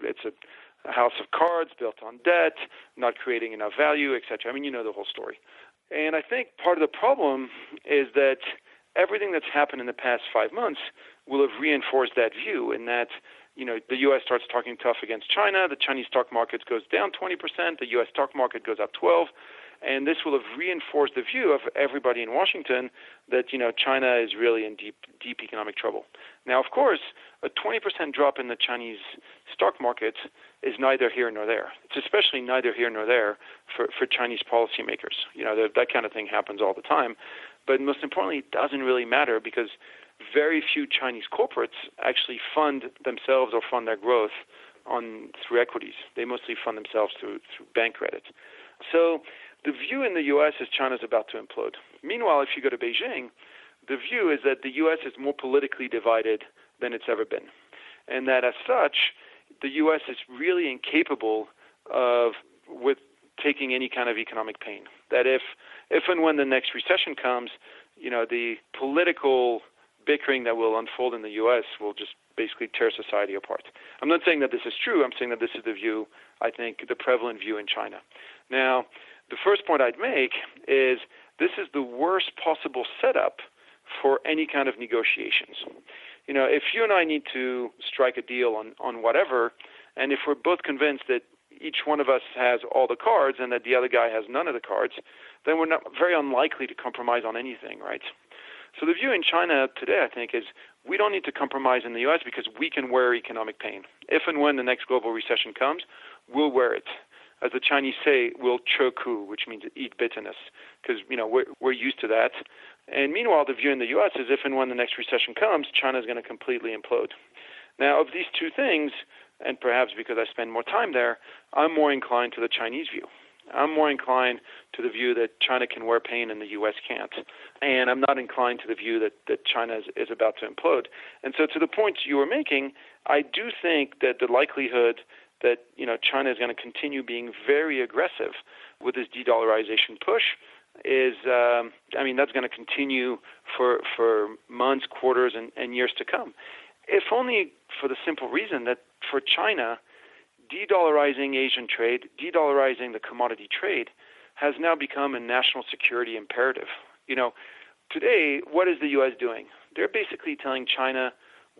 It's a house of cards built on debt, not creating enough value, etc. I mean, you know the whole story. And I think part of the problem is that everything that's happened in the past 5 months will have reinforced that view, in that, the U.S. starts talking tough against China, the Chinese stock market goes down 20%, the U.S. stock market goes up 12%, and this will have reinforced the view of everybody in Washington that, China is really in deep economic trouble. Now, of course, a 20% drop in the Chinese stock market is neither here nor there. It's especially neither here nor there for Chinese policymakers. That kind of thing happens all the time. But most importantly, it doesn't really matter because very few Chinese corporates actually fund themselves or fund their growth through equities. They mostly fund themselves through bank credit. So the view in the U.S. is China's about to implode. Meanwhile, if you go to Beijing, the view is that the U.S. is more politically divided than it's ever been, and that as such, the U.S. is really incapable of taking any kind of economic pain. That if and when the next recession comes, the political bickering that will unfold in the U.S. will just basically tear society apart. I'm not saying that this is true. I'm saying that this is the view, I think, the prevalent view in China. Now, the first point I'd make is this is the worst possible setup for any kind of negotiations. If you and I need to strike a deal on whatever, and if we're both convinced that each one of us has all the cards and that the other guy has none of the cards, then we're not very unlikely to compromise on anything, right? So the view in China today, I think, is we don't need to compromise in the U.S. because we can wear economic pain. If and when the next global recession comes, we'll wear it. As the Chinese say, we'll choku, which means eat bitterness, because we're used to that. And meanwhile, the view in the U.S. is if and when the next recession comes, China is going to completely implode. Now, of these two things, and perhaps because I spend more time there, I'm more inclined to the Chinese view. I'm more inclined to the view that China can wear pain and the U.S. can't. And I'm not inclined to the view that China is about to implode. And so to the point you were making, I do think that the likelihood that China is going to continue being very aggressive with this de-dollarization push is, that's going to continue for months, quarters, and years to come. If only for the simple reason that for China, de-dollarizing Asian trade, de-dollarizing the commodity trade, has now become a national security imperative. Today, what is the U.S. doing? They're basically telling China,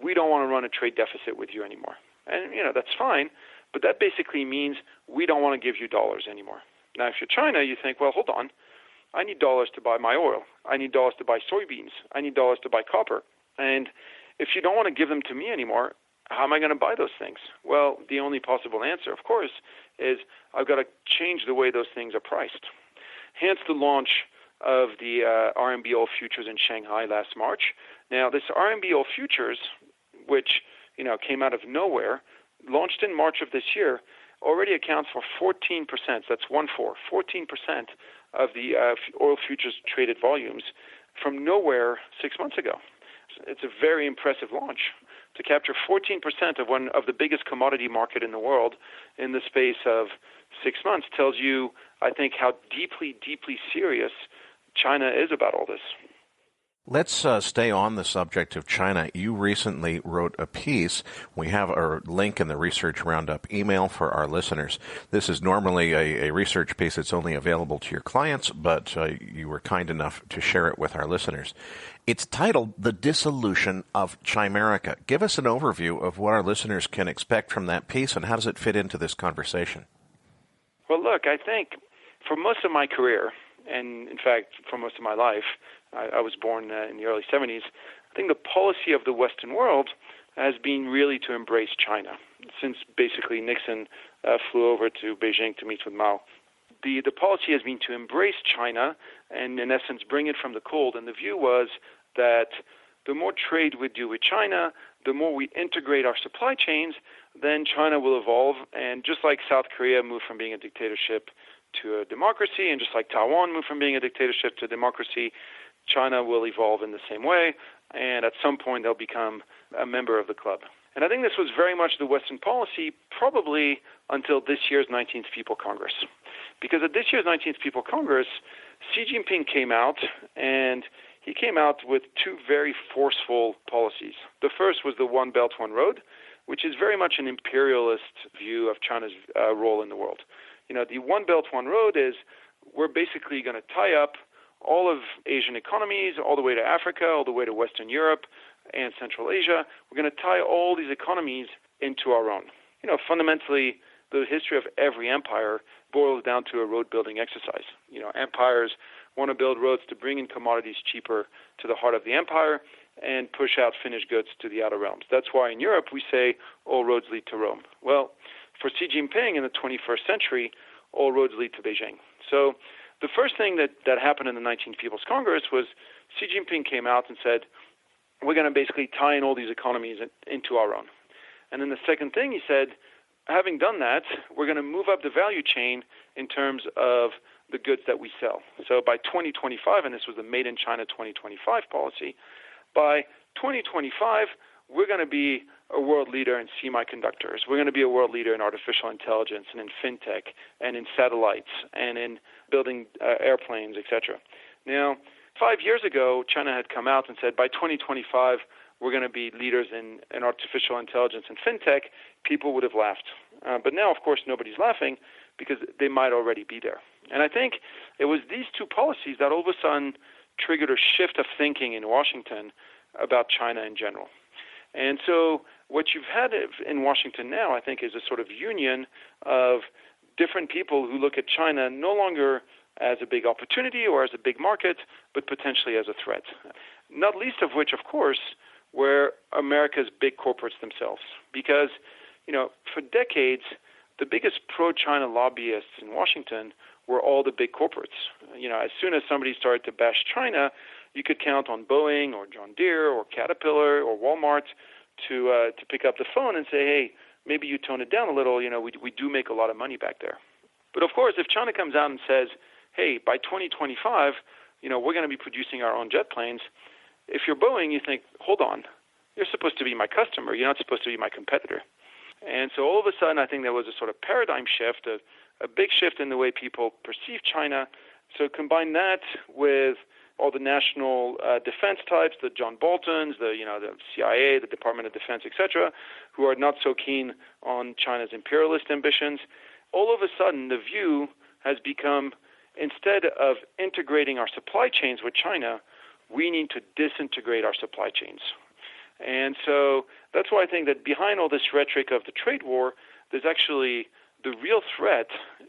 we don't want to run a trade deficit with you anymore. And, that's fine, but that basically means we don't want to give you dollars anymore. Now, if you're China, you think, well, hold on. I need dollars to buy my oil. I need dollars to buy soybeans. I need dollars to buy copper. And if you don't want to give them to me anymore, how am I going to buy those things? Well, the only possible answer, of course, is I've got to change the way those things are priced. Hence the launch of the RMB oil futures in Shanghai last March. Now, this RMB oil futures, which came out of nowhere, launched in March of this year, already accounts for 14%. That's 14% of the oil futures traded volumes from nowhere 6 months ago. It's a very impressive launch. To capture 14% of one of the biggest commodity market in the world in the space of 6 months tells you, I think, how deeply, deeply serious China is about all this. Let's stay on the subject of China. You recently wrote a piece. We have a link in the Research Roundup email for our listeners. This is normally a research piece that's only available to your clients, but you were kind enough to share it with our listeners. It's titled The Dissolution of Chimerica. Give us an overview of what our listeners can expect from that piece, and how does it fit into this conversation? Well, look, I think for most of my career, and in fact for most of my life, I was born in the early 70s, I think the policy of the Western world has been really to embrace China, since basically Nixon flew over to Beijing to meet with Mao. The policy has been to embrace China and, in essence, bring it from the cold. And the view was that the more trade we do with China, the more we integrate our supply chains, then China will evolve. And just like South Korea moved from being a dictatorship to a democracy, and just like Taiwan moved from being a dictatorship to democracy, China will evolve in the same way, and at some point they'll become a member of the club. And I think this was very much the Western policy, probably until this year's 19th People Congress. Because at this year's 19th People Congress, Xi Jinping came out, and he came out with two very forceful policies. The first was the One Belt, One Road, which is very much an imperialist view of China's role in the world. The One Belt, One Road is we're basically going to tie up all of Asian economies, all the way to Africa, all the way to Western Europe and Central Asia. We're going to tie all these economies into our own. Fundamentally, the history of every empire boils down to a road-building exercise. Empires want to build roads to bring in commodities cheaper to the heart of the empire and push out finished goods to the outer realms. That's why in Europe we say all roads lead to Rome. Well, for Xi Jinping in the 21st century, all roads lead to Beijing. So the first thing that happened in the 19th People's Congress was Xi Jinping came out and said, we're going to basically tie in all these economies into our own. And then the second thing he said, having done that, we're going to move up the value chain in terms of the goods that we sell. So by 2025, and this was the Made in China 2025 policy, by 2025, we're going to be a world leader in semiconductors. We're going to be a world leader in artificial intelligence and in fintech and in satellites and in building airplanes, etc. Now, 5 years ago, China had come out and said by 2025, we're going to be leaders in artificial intelligence and fintech. People would have laughed. But now, of course, nobody's laughing because they might already be there. And I think it was these two policies that all of a sudden triggered a shift of thinking in Washington about China in general. And so what you've had in Washington now, I think, is a sort of union of different people who look at China no longer as a big opportunity or as a big market, but potentially as a threat. Not least of which, of course, were America's big corporates themselves. Because, for decades, the biggest pro-China lobbyists in Washington were all the big corporates. As soon as somebody started to bash China, you could count on Boeing or John Deere or Caterpillar or Walmart to pick up the phone and say, hey, maybe you tone it down a little. We do make a lot of money back there. But of course, if China comes out and says, hey, by 2025, we're going to be producing our own jet planes, if you're Boeing, you think, hold on, you're supposed to be my customer. You're not supposed to be my competitor. And so all of a sudden, I think there was a sort of paradigm shift, a big shift in the way people perceive China. So combine that with all the national defense types, the John Boltons, the CIA, the Department of Defense, etc., who are not so keen on China's imperialist ambitions. All of a sudden, the view has become, instead of integrating our supply chains with China, we need to disintegrate our supply chains. And so that's why I think that behind all this rhetoric of the trade war, there's actually the real threat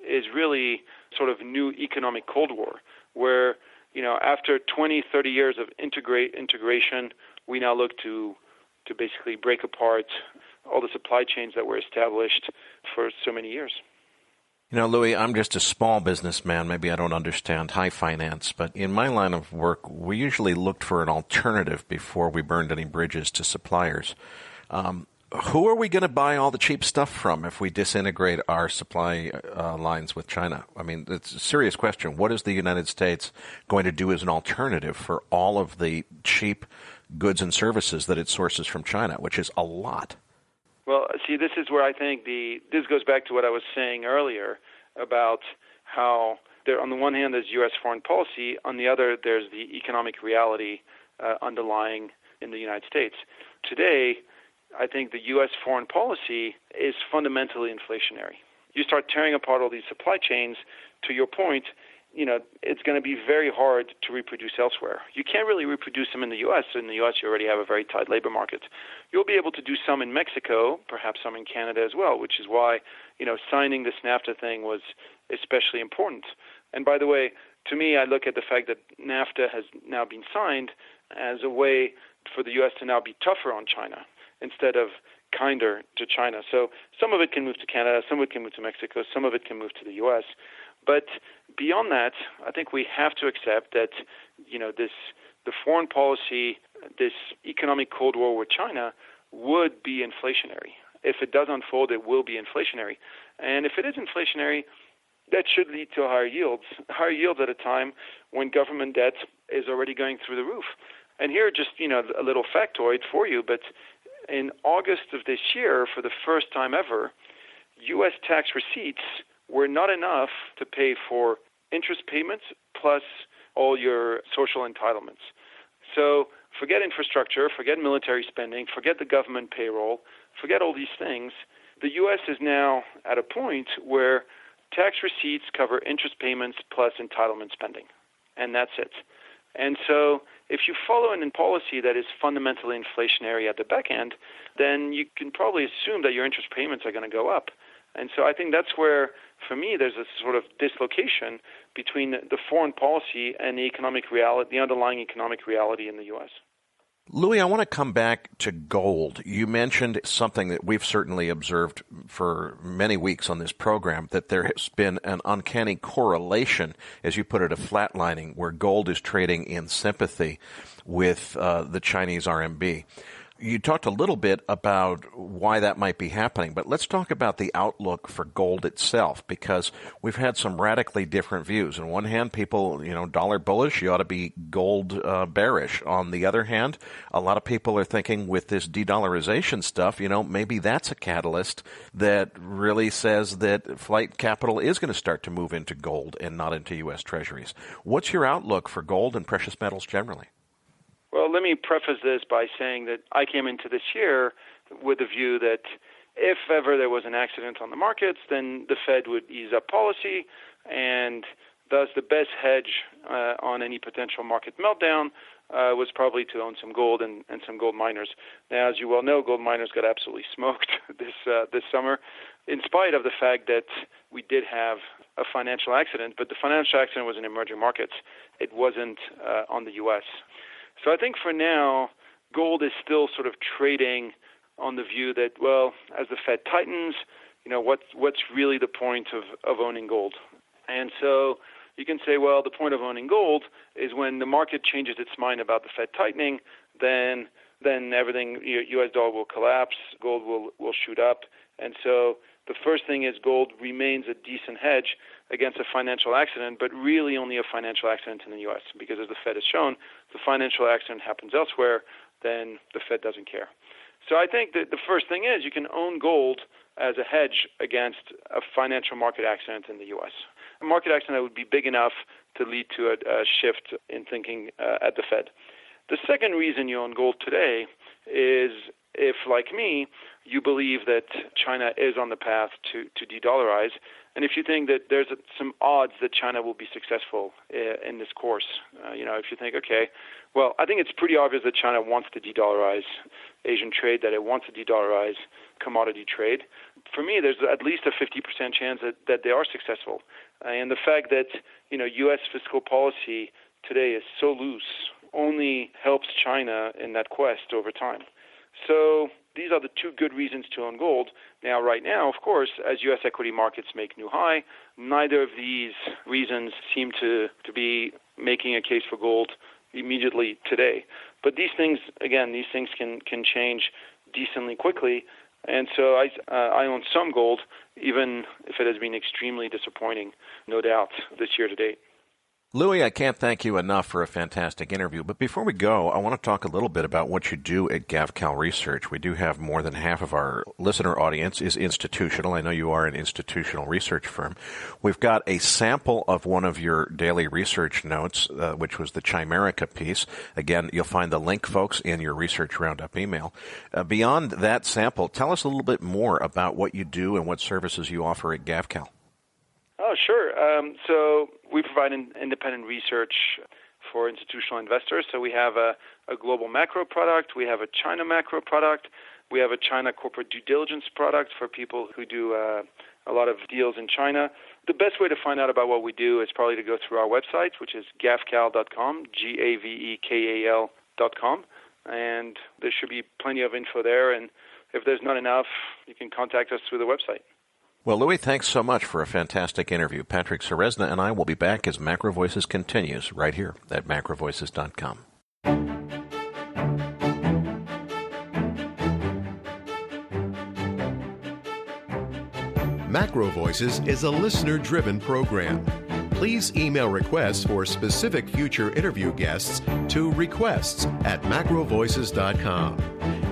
is really sort of new economic Cold War, where after 20, 30 years of integration, we now look to basically break apart all the supply chains that were established for so many years. Louis, I'm just a small businessman. Maybe I don't understand high finance, but in my line of work, we usually looked for an alternative before we burned any bridges to suppliers. Who are we going to buy all the cheap stuff from if we disintegrate our supply lines with China? I mean, it's a serious question. What is the United States going to do as an alternative for all of the cheap goods and services that it sources from China, which is a lot? Well, see, this is where I think this goes back to what I was saying earlier about how there, on the one hand, there's U.S. foreign policy, on the other, there's the economic reality underlying in the United States. Today, I think the U.S. foreign policy is fundamentally inflationary. You start tearing apart all these supply chains, to your point, it's going to be very hard to reproduce elsewhere. You can't really reproduce them in the U.S. In the U.S., you already have a very tight labor market. You'll be able to do some in Mexico, perhaps some in Canada as well, which is why, signing this NAFTA thing was especially important. And by the way, to me, I look at the fact that NAFTA has now been signed as a way for the U.S. to now be tougher on China instead of kinder to China. So some of it can move to Canada, some of it can move to Mexico, some of it can move to the U.S. But beyond that, I think we have to accept that, the foreign policy, this economic Cold War with China would be inflationary. If it does unfold, it will be inflationary. And if it is inflationary, that should lead to higher yields at a time when government debt is already going through the roof. And here, just, a little factoid for you, but in August of this year, for the first time ever, U.S. tax receipts were not enough to pay for interest payments plus all your social entitlements. So forget infrastructure, forget military spending, forget the government payroll, forget all these things. The U.S. is now at a point where tax receipts cover interest payments plus entitlement spending, and that's it. And so if you follow an policy that is fundamentally inflationary at the back end, then you can probably assume that your interest payments are going to go up. And so I think that's where, for me, there's a sort of dislocation between the foreign policy and the economic reality, the underlying economic reality in the U.S. Louis, I want to come back to gold. You mentioned something that we've certainly observed for many weeks on this program, that there has been an uncanny correlation, as you put it, a flatlining, where gold is trading in sympathy with the Chinese RMB. You talked a little bit about why that might be happening, but let's talk about the outlook for gold itself, because we've had some radically different views. On one hand, people, dollar bullish, you ought to be gold bearish. On the other hand, a lot of people are thinking with this de-dollarization stuff, maybe that's a catalyst that really says that flight capital is going to start to move into gold and not into U.S. Treasuries. What's your outlook for gold and precious metals generally? Well, let me preface this by saying that I came into this year with the view that if ever there was an accident on the markets, then the Fed would ease up policy, and thus the best hedge on any potential market meltdown was probably to own some gold and some gold miners. Now, as you well know, gold miners got absolutely smoked this summer, in spite of the fact that we did have a financial accident, but the financial accident was in emerging markets. It wasn't on the U.S. So I think for now, gold is still sort of trading on the view that, well, as the Fed tightens, what's really the point of owning gold? And so you can say, well, the point of owning gold is when the market changes its mind about the Fed tightening, then everything, U.S. dollar will collapse, gold will shoot up. And so the first thing is gold remains a decent hedge against a financial accident, but really only a financial accident in the U.S. because, as the Fed has shown, if the financial accident happens elsewhere, then the Fed doesn't care. So I think that the first thing is you can own gold as a hedge against a financial market accident in the U.S. A market accident that would be big enough to lead to a shift in thinking at the Fed. The second reason you own gold today is if, like me, you believe that China is on the path to de-dollarize, and if you think that there's some odds that China will be successful in this course, if you think, okay, well, I think it's pretty obvious that China wants to de-dollarize Asian trade, that it wants to de-dollarize commodity trade. For me, there's at least a 50% chance that they are successful. And the fact that, U.S. fiscal policy today is so loose only helps China in that quest over time. So these are the two good reasons to own gold. Now, right now, of course, as U.S. equity markets make new high, neither of these reasons seem to be making a case for gold immediately today. But these things can change decently quickly. And so I own some gold, even if it has been extremely disappointing, no doubt, this year to date. Louis, I can't thank you enough for a fantastic interview. But before we go, I want to talk a little bit about what you do at GavCal Research. We do have more than half of our listener audience is institutional. I know you are an institutional research firm. We've got a sample of one of your daily research notes, which was the Chimerica piece. Again, you'll find the link, folks, in your Research Roundup email. Beyond that sample, tell us a little bit more about what you do and what services you offer at GavCal. Oh, sure. So we provide independent research for institutional investors. So we have a global macro product. We have a China macro product. We have a China corporate due diligence product for people who do a lot of deals in China. The best way to find out about what we do is probably to go through our website, which is gavcal.com, GAVEKAL.com. And there should be plenty of info there. And if there's not enough, you can contact us through the website. Well, Louis, thanks so much for a fantastic interview. Patrick Ceresna and I will be back as MacroVoices continues right here at MacroVoices.com. MacroVoices is a listener-driven program. Please email requests for specific future interview guests to requests@macrovoices.com.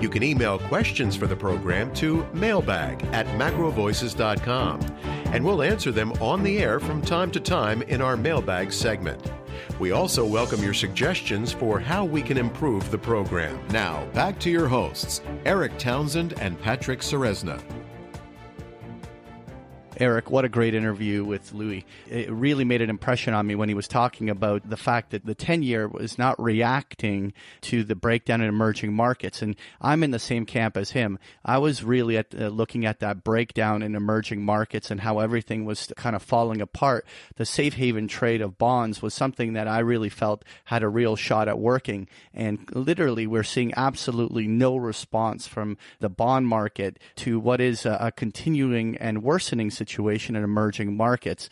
You can email questions for the program to mailbag@macrovoices.com, and we'll answer them on the air from time to time in our mailbag segment. We also welcome your suggestions for how we can improve the program. Now, back to your hosts, Erik Townsend and Patrick Ceresna. Erik, what a great interview with Louis. It really made an impression on me when he was talking about the fact that the 10-year was not reacting to the breakdown in emerging markets. And I'm in the same camp as him. I was really looking at that breakdown in emerging markets and how everything was kind of falling apart. The safe haven trade of bonds was something that I really felt had a real shot at working. And literally, we're seeing absolutely no response from the bond market to what is a continuing and worsening situation in emerging markets.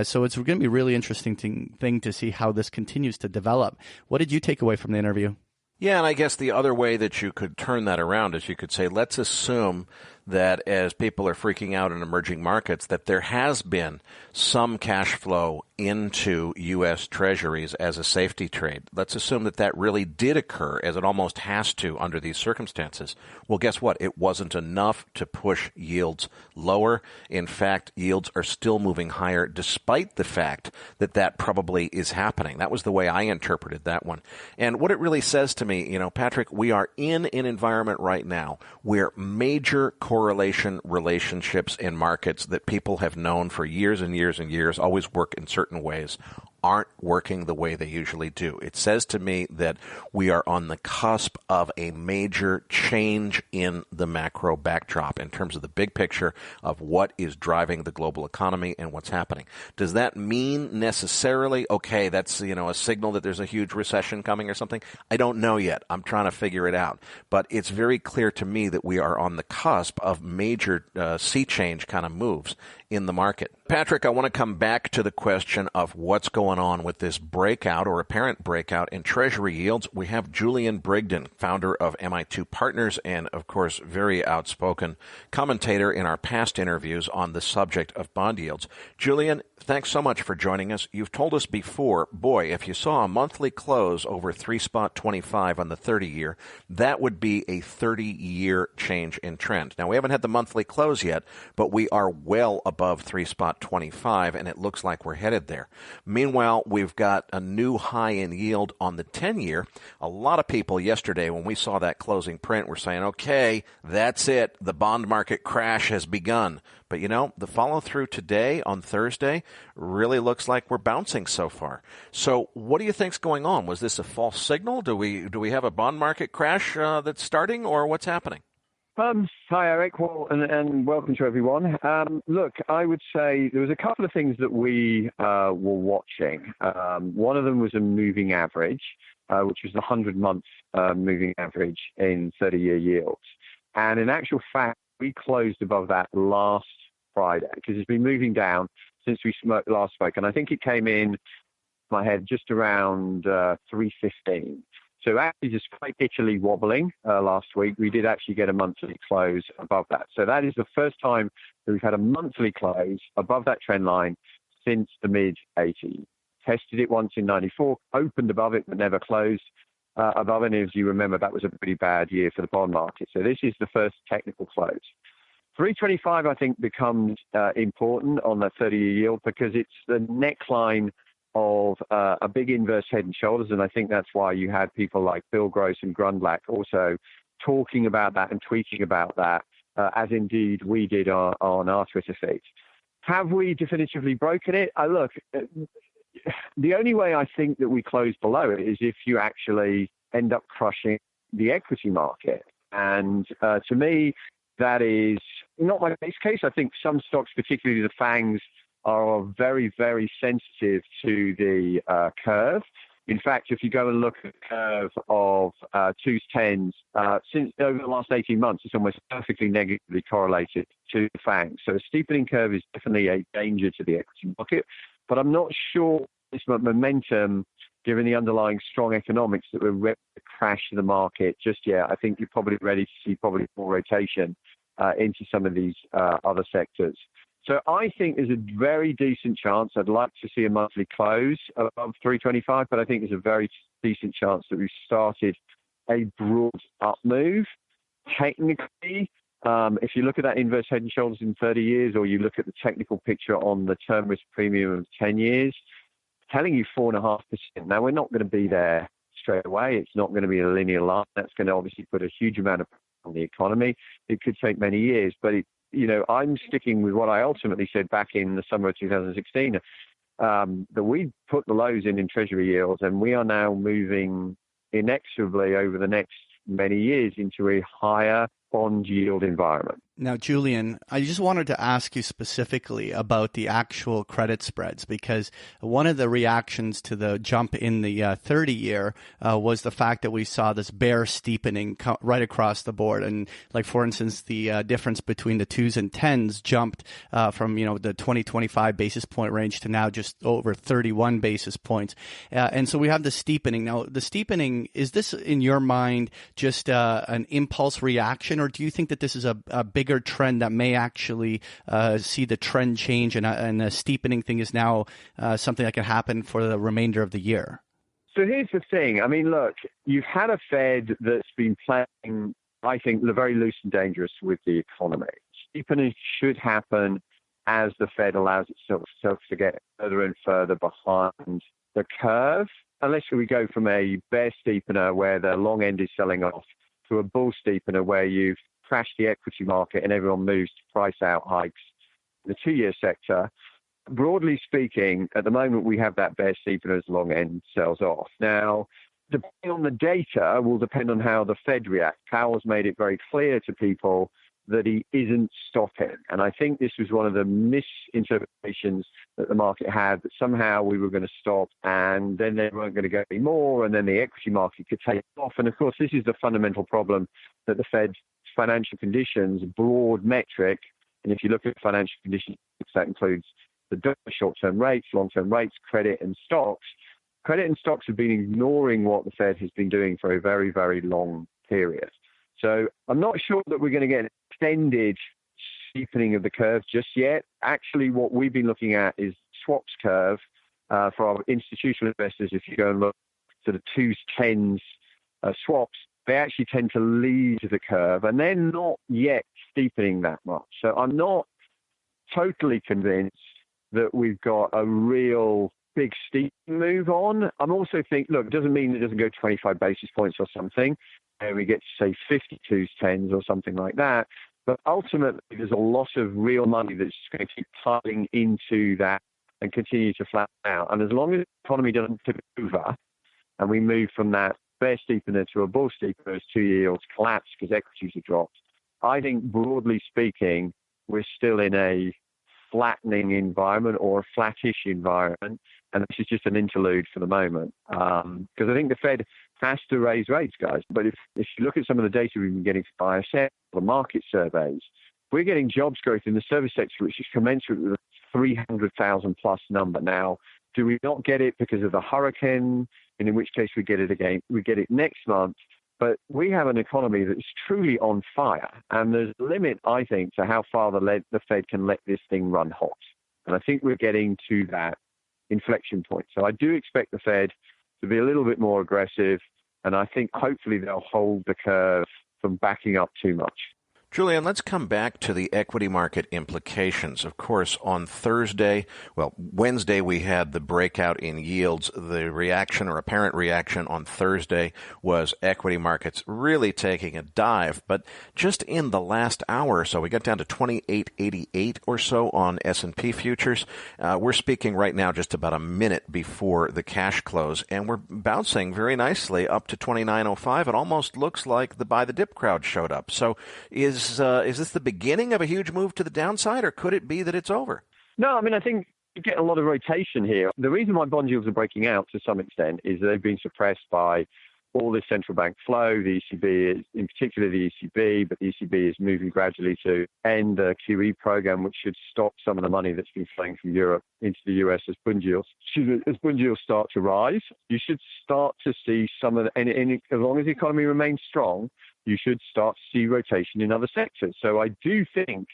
So it's going to be a really interesting thing to see how this continues to develop. What did you take away from the interview? Yeah, and I guess the other way that you could turn that around is you could say, let's assume that as people are freaking out in emerging markets, that there has been some cash flow into U.S. Treasuries as a safety trade. Let's assume that that really did occur, as it almost has to under these circumstances. Well, guess what? It wasn't enough to push yields lower. In fact, yields are still moving higher, despite the fact that that probably is happening. That was the way I interpreted that one. And what it really says to me, Patrick, we are in an environment right now where major correlation relationships in markets that people have known for years and years and years always work in certain ways aren't working the way they usually do. It says to me that we are on the cusp of a major change in the macro backdrop in terms of the big picture of what is driving the global economy and what's happening. Does that mean necessarily, okay, that's, a signal that there's a huge recession coming or something? I don't know yet. I'm trying to figure it out. But it's very clear to me that we are on the cusp of major sea change kind of moves in the market. Patrick, I want to come back to the question of what's going on with this breakout or apparent breakout in Treasury yields. We have Julian Brigden, founder of MI2 Partners and, of course, very outspoken commentator in our past interviews on the subject of bond yields. Julian, thanks so much for joining us. You've told us before, boy, if you saw a monthly close over 3.25 on the 30-year, that would be a 30-year change in trend. Now, we haven't had the monthly close yet, but we are well above 3.25, and it looks like we're headed there. Meanwhile, we've got a new high in yield on the 10-year. A lot of people yesterday, when we saw that closing print, were saying, okay, that's it. The bond market crash has begun. But, the follow-through today on Thursday really looks like we're bouncing so far. So what do you think's going on? Was this a false signal? Do we have a bond market crash that's starting, or what's happening? Hi, Eric. Well, and welcome to everyone. Look, I would say there was a couple of things that we were watching. One of them was a moving average, which was the 100-month moving average in 30-year yields. And in actual fact, we closed above that last Friday because it's been moving down since we last spoke. And I think it came in my head just around 315. So actually just quite itchily wobbling last week. We did actually get a monthly close above that. So that is the first time that we've had a monthly close above that trend line since the mid-80s. Tested it once in 94, opened above it, but never closed above it. And as you remember, that was a pretty bad year for the bond market. So this is the first technical close. 325, I think, becomes important on the 30-year yield because it's the neckline of a big inverse head and shoulders. And I think that's why you had people like Bill Gross and Grundlach also talking about that and tweeting about that, as indeed we did on our Twitter feed. Have we definitively broken it? Look, the only way I think that we close below it is if you actually end up crushing the equity market. And to me, that is not my base case. I think some stocks, particularly the FANGs, are very, very sensitive to the curve. In fact, if you go and look at the curve of 2s, 10s, since over the last 18 months, it's almost perfectly negatively correlated to the FANGs. So a steepening curve is definitely a danger to the equity market. But I'm not sure this momentum, given the underlying strong economics, that we're ready to crash the market just yet. I think you're probably ready to see probably more rotation into some of these other sectors. So I think there's a very decent chance. I'd like to see a monthly close above 325, but I think there's a very decent chance that we've started a broad up move. Technically, if you look at that inverse head and shoulders in 30 years, or you look at the technical picture on the term risk premium of 10 years, telling you 4.5%. Now, we're not going to be there straight away. It's not going to be a linear line. That's going to obviously put a huge amount of pressure on the economy. It could take many years, but I'm sticking with what I ultimately said back in the summer of 2016, that we put the lows in Treasury yields, and we are now moving inexorably over the next many years into a higher bond yield environment. Now, Julian, I just wanted to ask you specifically about the actual credit spreads, because one of the reactions to the jump in the 30-year was the fact that we saw this bear steepening right across the board. And like, for instance, the difference between the 2s and 10s jumped from, the 20-25 basis point range to now just over 31 basis points. And so we have the steepening. Now, the steepening, is this in your mind just an impulse reaction, or do you think that this is a bigger trend that may actually see the trend change, and the steepening thing is now something that can happen for the remainder of the year? So here's the thing. I mean, look, you've had a Fed that's been playing, I think, very loose and dangerous with the economy. Steepening should happen as the Fed allows itself to get further and further behind the curve, unless we go from a bear steepener where the long end is selling off to a bull steepener where you've crashed the equity market and everyone moves to price out hikes in the 2-year sector. Broadly speaking, at the moment, we have that bear steepener as the long end sells off. Now, depending on the data will depend on how the Fed reacts. Powell's made it very clear to people that he isn't stopping. And I think this was one of the misinterpretations that the market had, that somehow we were going to stop and then they weren't going to go any more, and then the equity market could take off. And of course, this is the fundamental problem, that the Fed's financial conditions, broad metric, and if you look at financial conditions, that includes the short-term rates, long-term rates, credit and stocks. Credit and stocks have been ignoring what the Fed has been doing for a very, very long period. So I'm not sure that we're going to get an extended steepening of the curve just yet. Actually, what we've been looking at is swaps curve for our institutional investors. If you go and look to the 2s, 10s swaps, they actually tend to lead the curve, and they're not yet steepening that much. So I'm not totally convinced that we've got a real big steep move on. I'm also thinking, look, it doesn't mean it doesn't go 25 basis points or something, and we get to say 52s, 10s or something like that. But ultimately, there's a lot of real money that's just going to keep piling into that and continue to flatten out. And as long as the economy doesn't tip over and we move from that bear steepener to a bull steepener as 2-year yields collapse because equities have dropped, I think broadly speaking, we're still in a flattening environment or a flattish environment. And this is just an interlude for the moment. Because I think the Fed has to raise rates, guys. But if you look at some of the data we've been getting from ISM, the market surveys, we're getting jobs growth in the service sector, which is commensurate with a 300,000 plus number. Now, do we not get it because of the hurricane? And in which case we get it again. We get it next month. But we have an economy that's truly on fire. And there's a limit, I think, to how far the Fed can let this thing run hot. And I think we're getting to that inflection point. So I do expect the Fed to be a little bit more aggressive. And I think hopefully they'll hold the curve from backing up too much. Julian, let's come back to the equity market implications. Of course, on Wednesday, we had the breakout in yields. The reaction or apparent reaction on Thursday was equity markets really taking a dive. But just in the last hour or so, we got down to 28.88 or so on S&P futures. We're speaking right now just about a minute before the cash close, and we're bouncing very nicely up to 29.05. It almost looks like the buy the dip crowd showed up. So is this the beginning of a huge move to the downside, or could it be that it's over? No, I mean, I think you get a lot of rotation here. The reason why bond yields are breaking out to some extent is they've been suppressed by all this central bank flow. The ECB, in particular the ECB, but the ECB is moving gradually to end the QE program, which should stop some of the money that's been flowing from Europe into the US as bond yields start to rise. You should start to see some of and as long as the economy remains strong, you should start to see rotation in other sectors. So I do think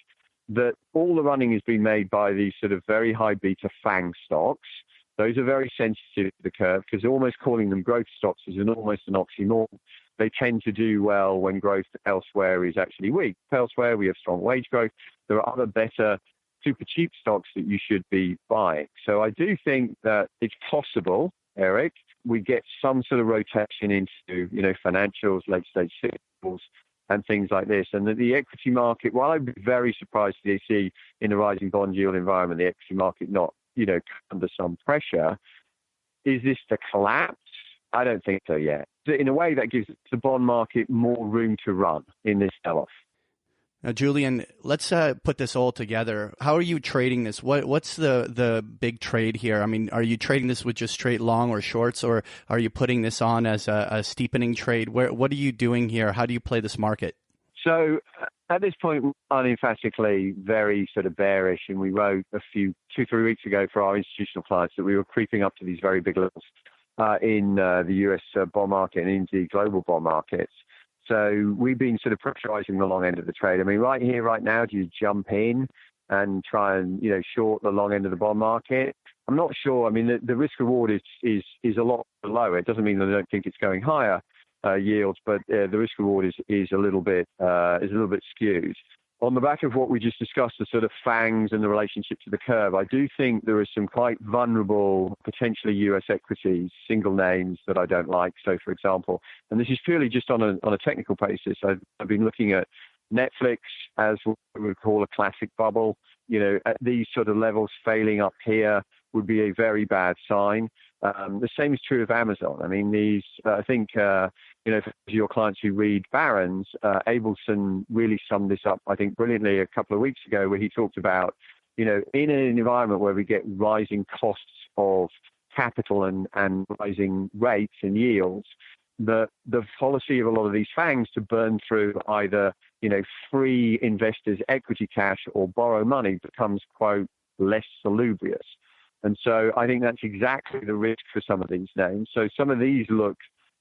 that all the running is being made by these sort of very high beta FANG stocks. Those are very sensitive to the curve because almost calling them growth stocks is almost an oxymoron. They tend to do well when growth elsewhere is actually weak. Elsewhere, we have strong wage growth. There are other better super cheap stocks that you should be buying. So I do think that it's possible, Eric, we get some sort of rotation into, financials, late stage cyclicals, and things like this. And that the equity market, while I'd be very surprised to see in a rising bond yield environment, the equity market not, under some pressure, is this the collapse? I don't think so yet. In a way, that gives the bond market more room to run in this sell-off. Now, Julian, let's put this all together. How are you trading this? What's the big trade here? I mean, are you trading this with just straight long or shorts, or are you putting this on as a steepening trade? What are you doing here? How do you play this market? So at this point, we're unemphatically very sort of bearish, and we wrote 2-3 weeks ago for our institutional clients that we were creeping up to these very big levels in the US bond market and indeed global bond markets. So we've been sort of pressurizing the long end of the trade. I mean, right here, right now, do you jump in and try and, short the long end of the bond market? I'm not sure. I mean, the risk reward is a lot lower. It doesn't mean that I don't think it's going higher yields, but the risk reward is a little bit skewed. On the back of what we just discussed, the sort of fangs and the relationship to the curve, I do think there are some quite vulnerable, potentially US equities, single names that I don't like. So, for example, and this is purely just on a technical basis, I've been looking at Netflix as what we would call a classic bubble. At these sort of levels, failing up here would be a very bad sign. The same is true of Amazon. I mean, I think, for your clients who read Barron's, Abelson really summed this up, I think, brilliantly a couple of weeks ago, where he talked about, in an environment where we get rising costs of capital and rising rates and yields, the policy of a lot of these fangs to burn through either, free investors' equity cash or borrow money becomes, quote, less salubrious. And so I think that's exactly the risk for some of these names. So some of these look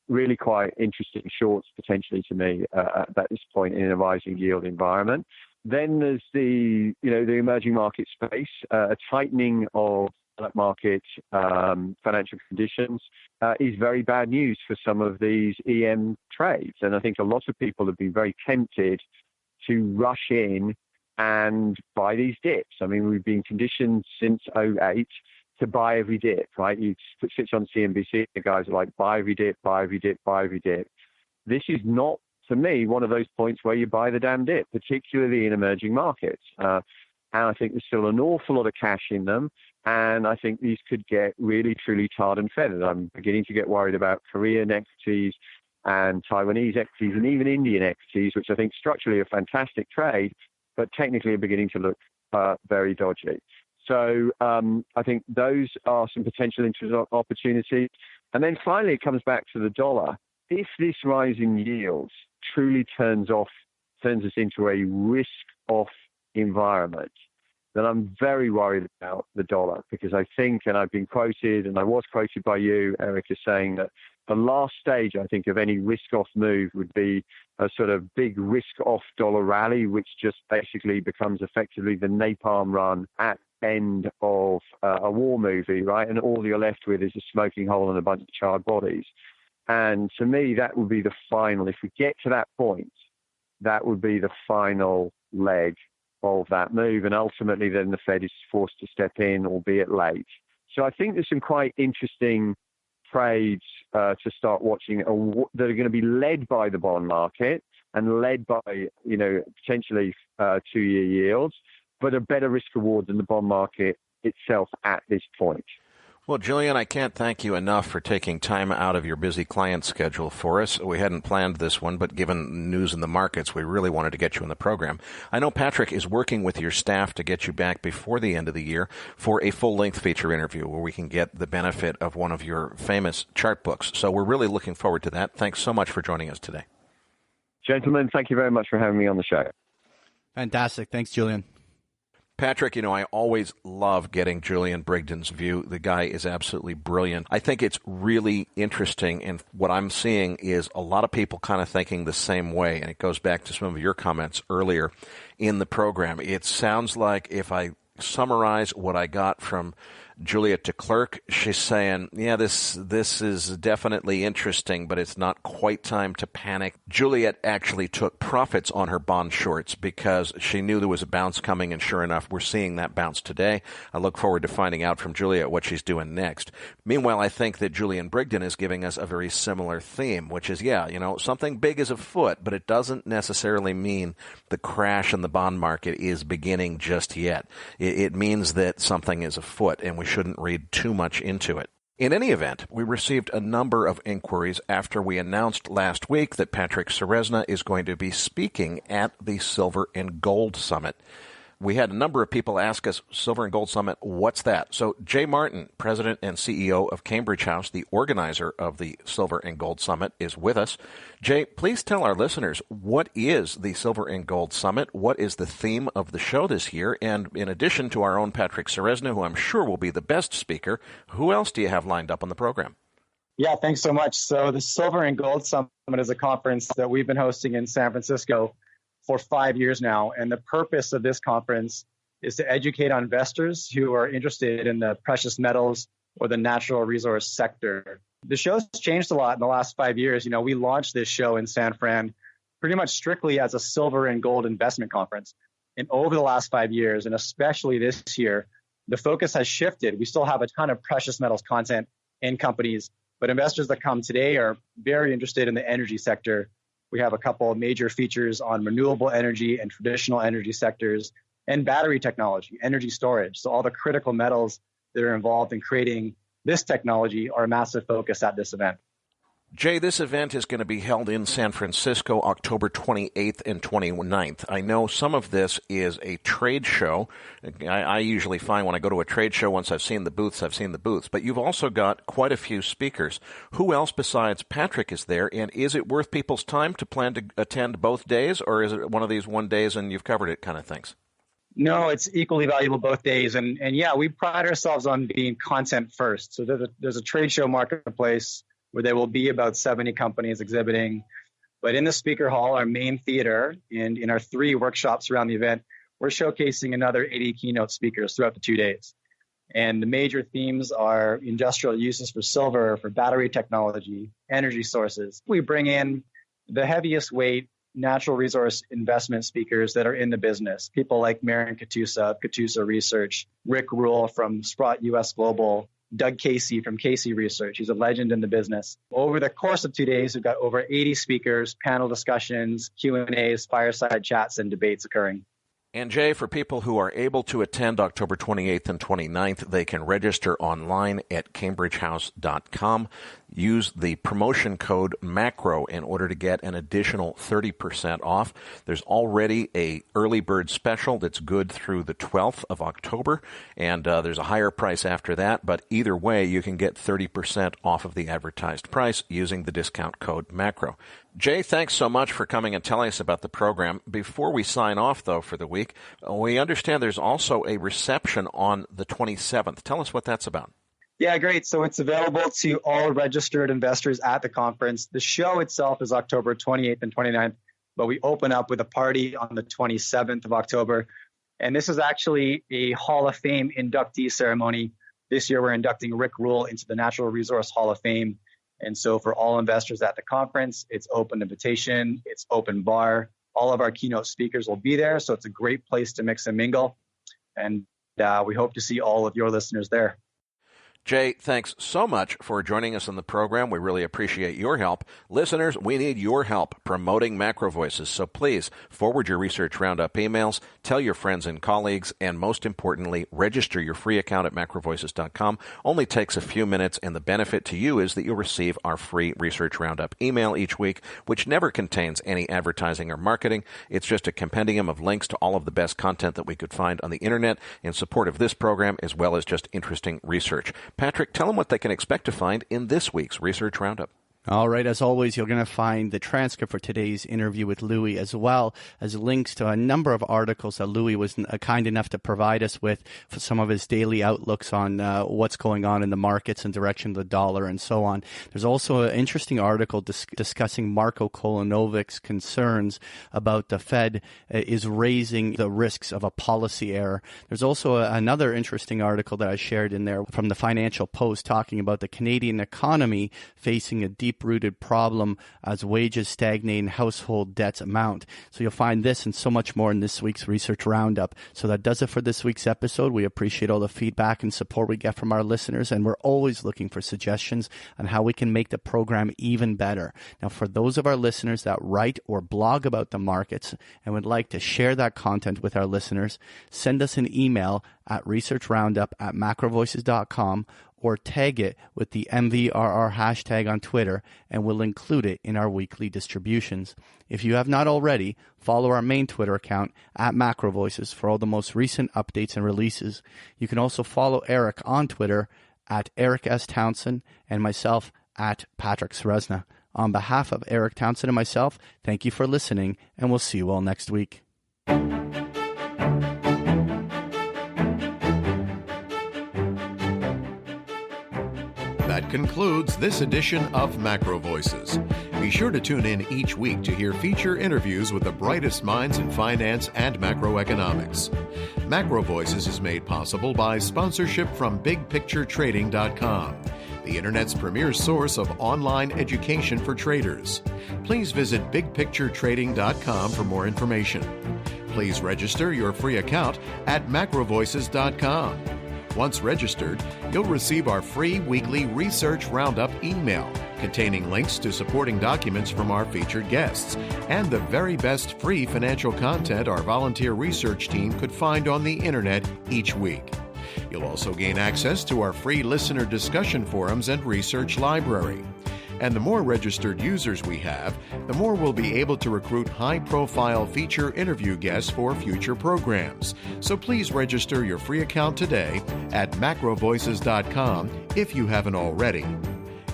really quite interesting shorts potentially to me at this point in a rising yield environment. Then there's the emerging market space, a tightening of that market financial conditions is very bad news for some of these EM trades. And I think a lot of people have been very tempted to rush in and buy these dips. I mean, we've been conditioned since 2008 to buy every dip, right? You switch on CNBC, the guys are like, buy every dip, buy every dip, buy every dip. This is not, to me, one of those points where you buy the damn dip, particularly in emerging markets. And I think there's still an awful lot of cash in them. And I think these could get really, truly tarred and feathered. I'm beginning to get worried about Korean equities and Taiwanese equities and even Indian equities, which I think structurally are fantastic trade, but technically are beginning to look very dodgy. So I think those are some potential interest opportunities. And then finally, it comes back to the dollar. If this rise in yields truly turns us into a risk-off environment, then I'm very worried about the dollar, because I think, and I've been quoted, and I was quoted by you, Erik, as saying that the last stage, I think, of any risk-off move would be a sort of big risk-off dollar rally, which just basically becomes effectively the napalm run at end of a war movie, right? And all you're left with is a smoking hole and a bunch of charred bodies. And to me, that would be the final. If we get to that point, that would be the final leg of that move. And ultimately, then the Fed is forced to step in, albeit late. So I think there's some quite interesting trades to start watching that are going to be led by the bond market and led by, potentially 2-year yields, but a better risk reward than the bond market itself at this point. Well, Julian, I can't thank you enough for taking time out of your busy client schedule for us. We hadn't planned this one, but given news in the markets, we really wanted to get you in the program. I know Patrick is working with your staff to get you back before the end of the year for a full-length feature interview where we can get the benefit of one of your famous chart books. So we're really looking forward to that. Thanks so much for joining us today. Gentlemen, thank you very much for having me on the show. Fantastic. Thanks, Julian. Patrick, I always love getting Julian Brigden's view. The guy is absolutely brilliant. I think it's really interesting, and what I'm seeing is a lot of people kind of thinking the same way, and it goes back to some of your comments earlier in the program. It sounds like, if I summarize what I got from Juliet de Klerk, she's saying, yeah, this is definitely interesting, but it's not quite time to panic. Juliet actually took profits on her bond shorts because she knew there was a bounce coming, and sure enough, we're seeing that bounce today. I look forward to finding out from Juliet what she's doing next. Meanwhile, I think that Julian Brigden is giving us a very similar theme, which is, something big is afoot, but it doesn't necessarily mean the crash in the bond market is beginning just yet. It means that something is afoot, and we shouldn't read too much into it. In any event, we received a number of inquiries after we announced last week that Patrick Ceresna is going to be speaking at the Silver and Gold Summit. We had a number of people ask us, Silver and Gold Summit, what's that? So Jay Martin, President and CEO of Cambridge House, the organizer of the Silver and Gold Summit, is with us. Jay, please tell our listeners, what is the Silver and Gold Summit? What is the theme of the show this year? And in addition to our own Patrick Ceresna, who I'm sure will be the best speaker, who else do you have lined up on the program? Yeah, thanks so much. So the Silver and Gold Summit is a conference that we've been hosting in San Francisco for 5 years now. And the purpose of this conference is to educate on investors who are interested in the precious metals or the natural resource sector. The show's changed a lot in the last 5 years. You know, we launched this show in San Fran pretty much strictly as a silver and gold investment conference. And over the last 5 years, and especially this year, the focus has shifted. We still have a ton of precious metals content in companies, but investors that come today are very interested in the energy sector. We have a couple of major features on renewable energy and traditional energy sectors and battery technology, energy storage. So all the critical metals that are involved in creating this technology are a massive focus at this event. Jay, this event is going to be held in San Francisco, October 28th and 29th. I know some of this is a trade show. I usually find when I go to a trade show, once I've seen the booths, I've seen the booths. But you've also got quite a few speakers. Who else besides Patrick is there? And is it worth people's time to plan to attend both days? Or is it one of these one days and you've covered it kind of things? No, it's equally valuable both days. And yeah, we pride ourselves on being content first. So there's a trade show marketplace where there will be about 70 companies exhibiting. But in the speaker hall, our main theater, and in our 3 workshops around the event, we're showcasing another 80 keynote speakers throughout the 2 days. And the major themes are industrial uses for silver, for battery technology, energy sources. We bring in the heaviest weight natural resource investment speakers that are in the business. People like Marion Katusa of Katusa Research, Rick Rule from Sprott US Global, Doug Casey from Casey Research. He's a legend in the business. Over the course of 2 days, we've got over 80 speakers, panel discussions, Q&As, fireside chats, and debates occurring. And Jay, for people who are able to attend October 28th and 29th, they can register online at cambridgehouse.com. Use the promotion code MACRO in order to get an additional 30% off. There's already a early bird special that's good through the 12th of October, and there's a higher price after that, but either way, you can get 30% off of the advertised price using the discount code MACRO. Jay, thanks so much for coming and telling us about the program. Before we sign off, though, for the week, we understand there's also a reception on the 27th. Tell us what that's about. Yeah, great. So it's available to all registered investors at the conference. The show itself is October 28th and 29th, but we open up with a party on the 27th of October. And this is actually a Hall of Fame inductee ceremony. This year, we're inducting Rick Rule into the Natural Resource Hall of Fame. And so for all investors at the conference, it's open invitation, it's open bar. All of our keynote speakers will be there. So it's a great place to mix and mingle. And we hope to see all of your listeners there. Jay, thanks so much for joining us on the program. We really appreciate your help. Listeners, we need your help promoting MacroVoices, so please forward your Research Roundup emails, tell your friends and colleagues, and most importantly, register your free account at macrovoices.com. Only takes a few minutes, and the benefit to you is that you'll receive our free Research Roundup email each week, which never contains any advertising or marketing. It's just a compendium of links to all of the best content that we could find on the internet in support of this program, as well as just interesting research. Patrick, tell them what they can expect to find in this week's Research Roundup. All right. As always, you're going to find the transcript for today's interview with Louis, as well as links to a number of articles that Louis was kind enough to provide us with for some of his daily outlooks on what's going on in the markets and direction of the dollar and so on. There's also an interesting article discussing Marko Kolonovic's concerns about the Fed is raising the risks of a policy error. There's also another interesting article that I shared in there from the Financial Post talking about the Canadian economy facing a deep-rooted problem as wages stagnate and household debts mount. So you'll find this and so much more in this week's Research Roundup. So that does it for this week's episode. We appreciate all the feedback and support we get from our listeners, and we're always looking for suggestions on how we can make the program even better. Now, for those of our listeners that write or blog about the markets and would like to share that content with our listeners, send us an email at researchroundup@macrovoices.com or tag it with the MVRR hashtag on Twitter, and we'll include it in our weekly distributions. If you have not already, follow our main Twitter account at MacroVoices for all the most recent updates and releases. You can also follow Erik on Twitter at Erik S. Townsend and myself at Patrick Ceresna. On behalf of Erik Townsend and myself, thank you for listening, and we'll see you all next week. That concludes this edition of MacroVoices. Be sure to tune in each week to hear feature interviews with the brightest minds in finance and macroeconomics. MacroVoices is made possible by sponsorship from BigPictureTrading.com, the Internet's premier source of online education for traders. Please visit BigPictureTrading.com for more information. Please register your free account at MacroVoices.com. Once registered, you'll receive our free weekly Research Roundup email containing links to supporting documents from our featured guests and the very best free financial content our volunteer research team could find on the Internet each week. You'll also gain access to our free listener discussion forums and research library. And the more registered users we have, the more we'll be able to recruit high-profile feature interview guests for future programs. So please register your free account today at MacroVoices.com if you haven't already.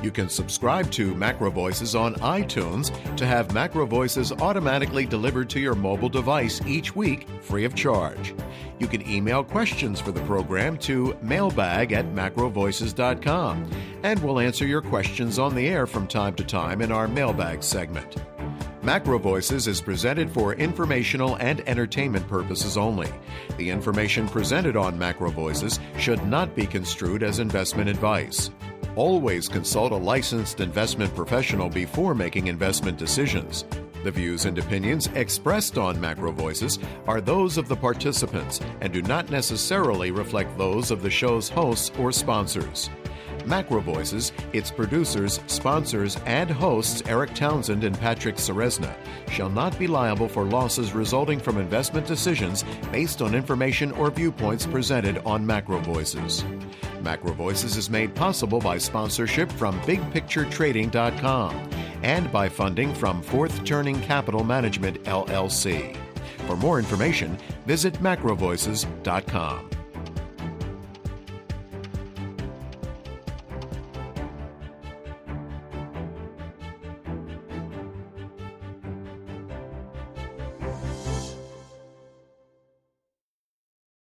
You can subscribe to MacroVoices on iTunes to have MacroVoices automatically delivered to your mobile device each week, free of charge. You can email questions for the program to mailbag@macrovoices.com, and we'll answer your questions on the air from time to time in our mailbag segment. MacroVoices is presented for informational and entertainment purposes only. The information presented on MacroVoices should not be construed as investment advice. Always consult a licensed investment professional before making investment decisions. The views and opinions expressed on MacroVoices are those of the participants and do not necessarily reflect those of the show's hosts or sponsors. MacroVoices, its producers, sponsors, and hosts Erik Townsend and Patrick Ceresna shall not be liable for losses resulting from investment decisions based on information or viewpoints presented on MacroVoices. MacroVoices is made possible by sponsorship from BigPictureTrading.com and by funding from Fourth Turning Capital Management, LLC. For more information, visit MacroVoices.com.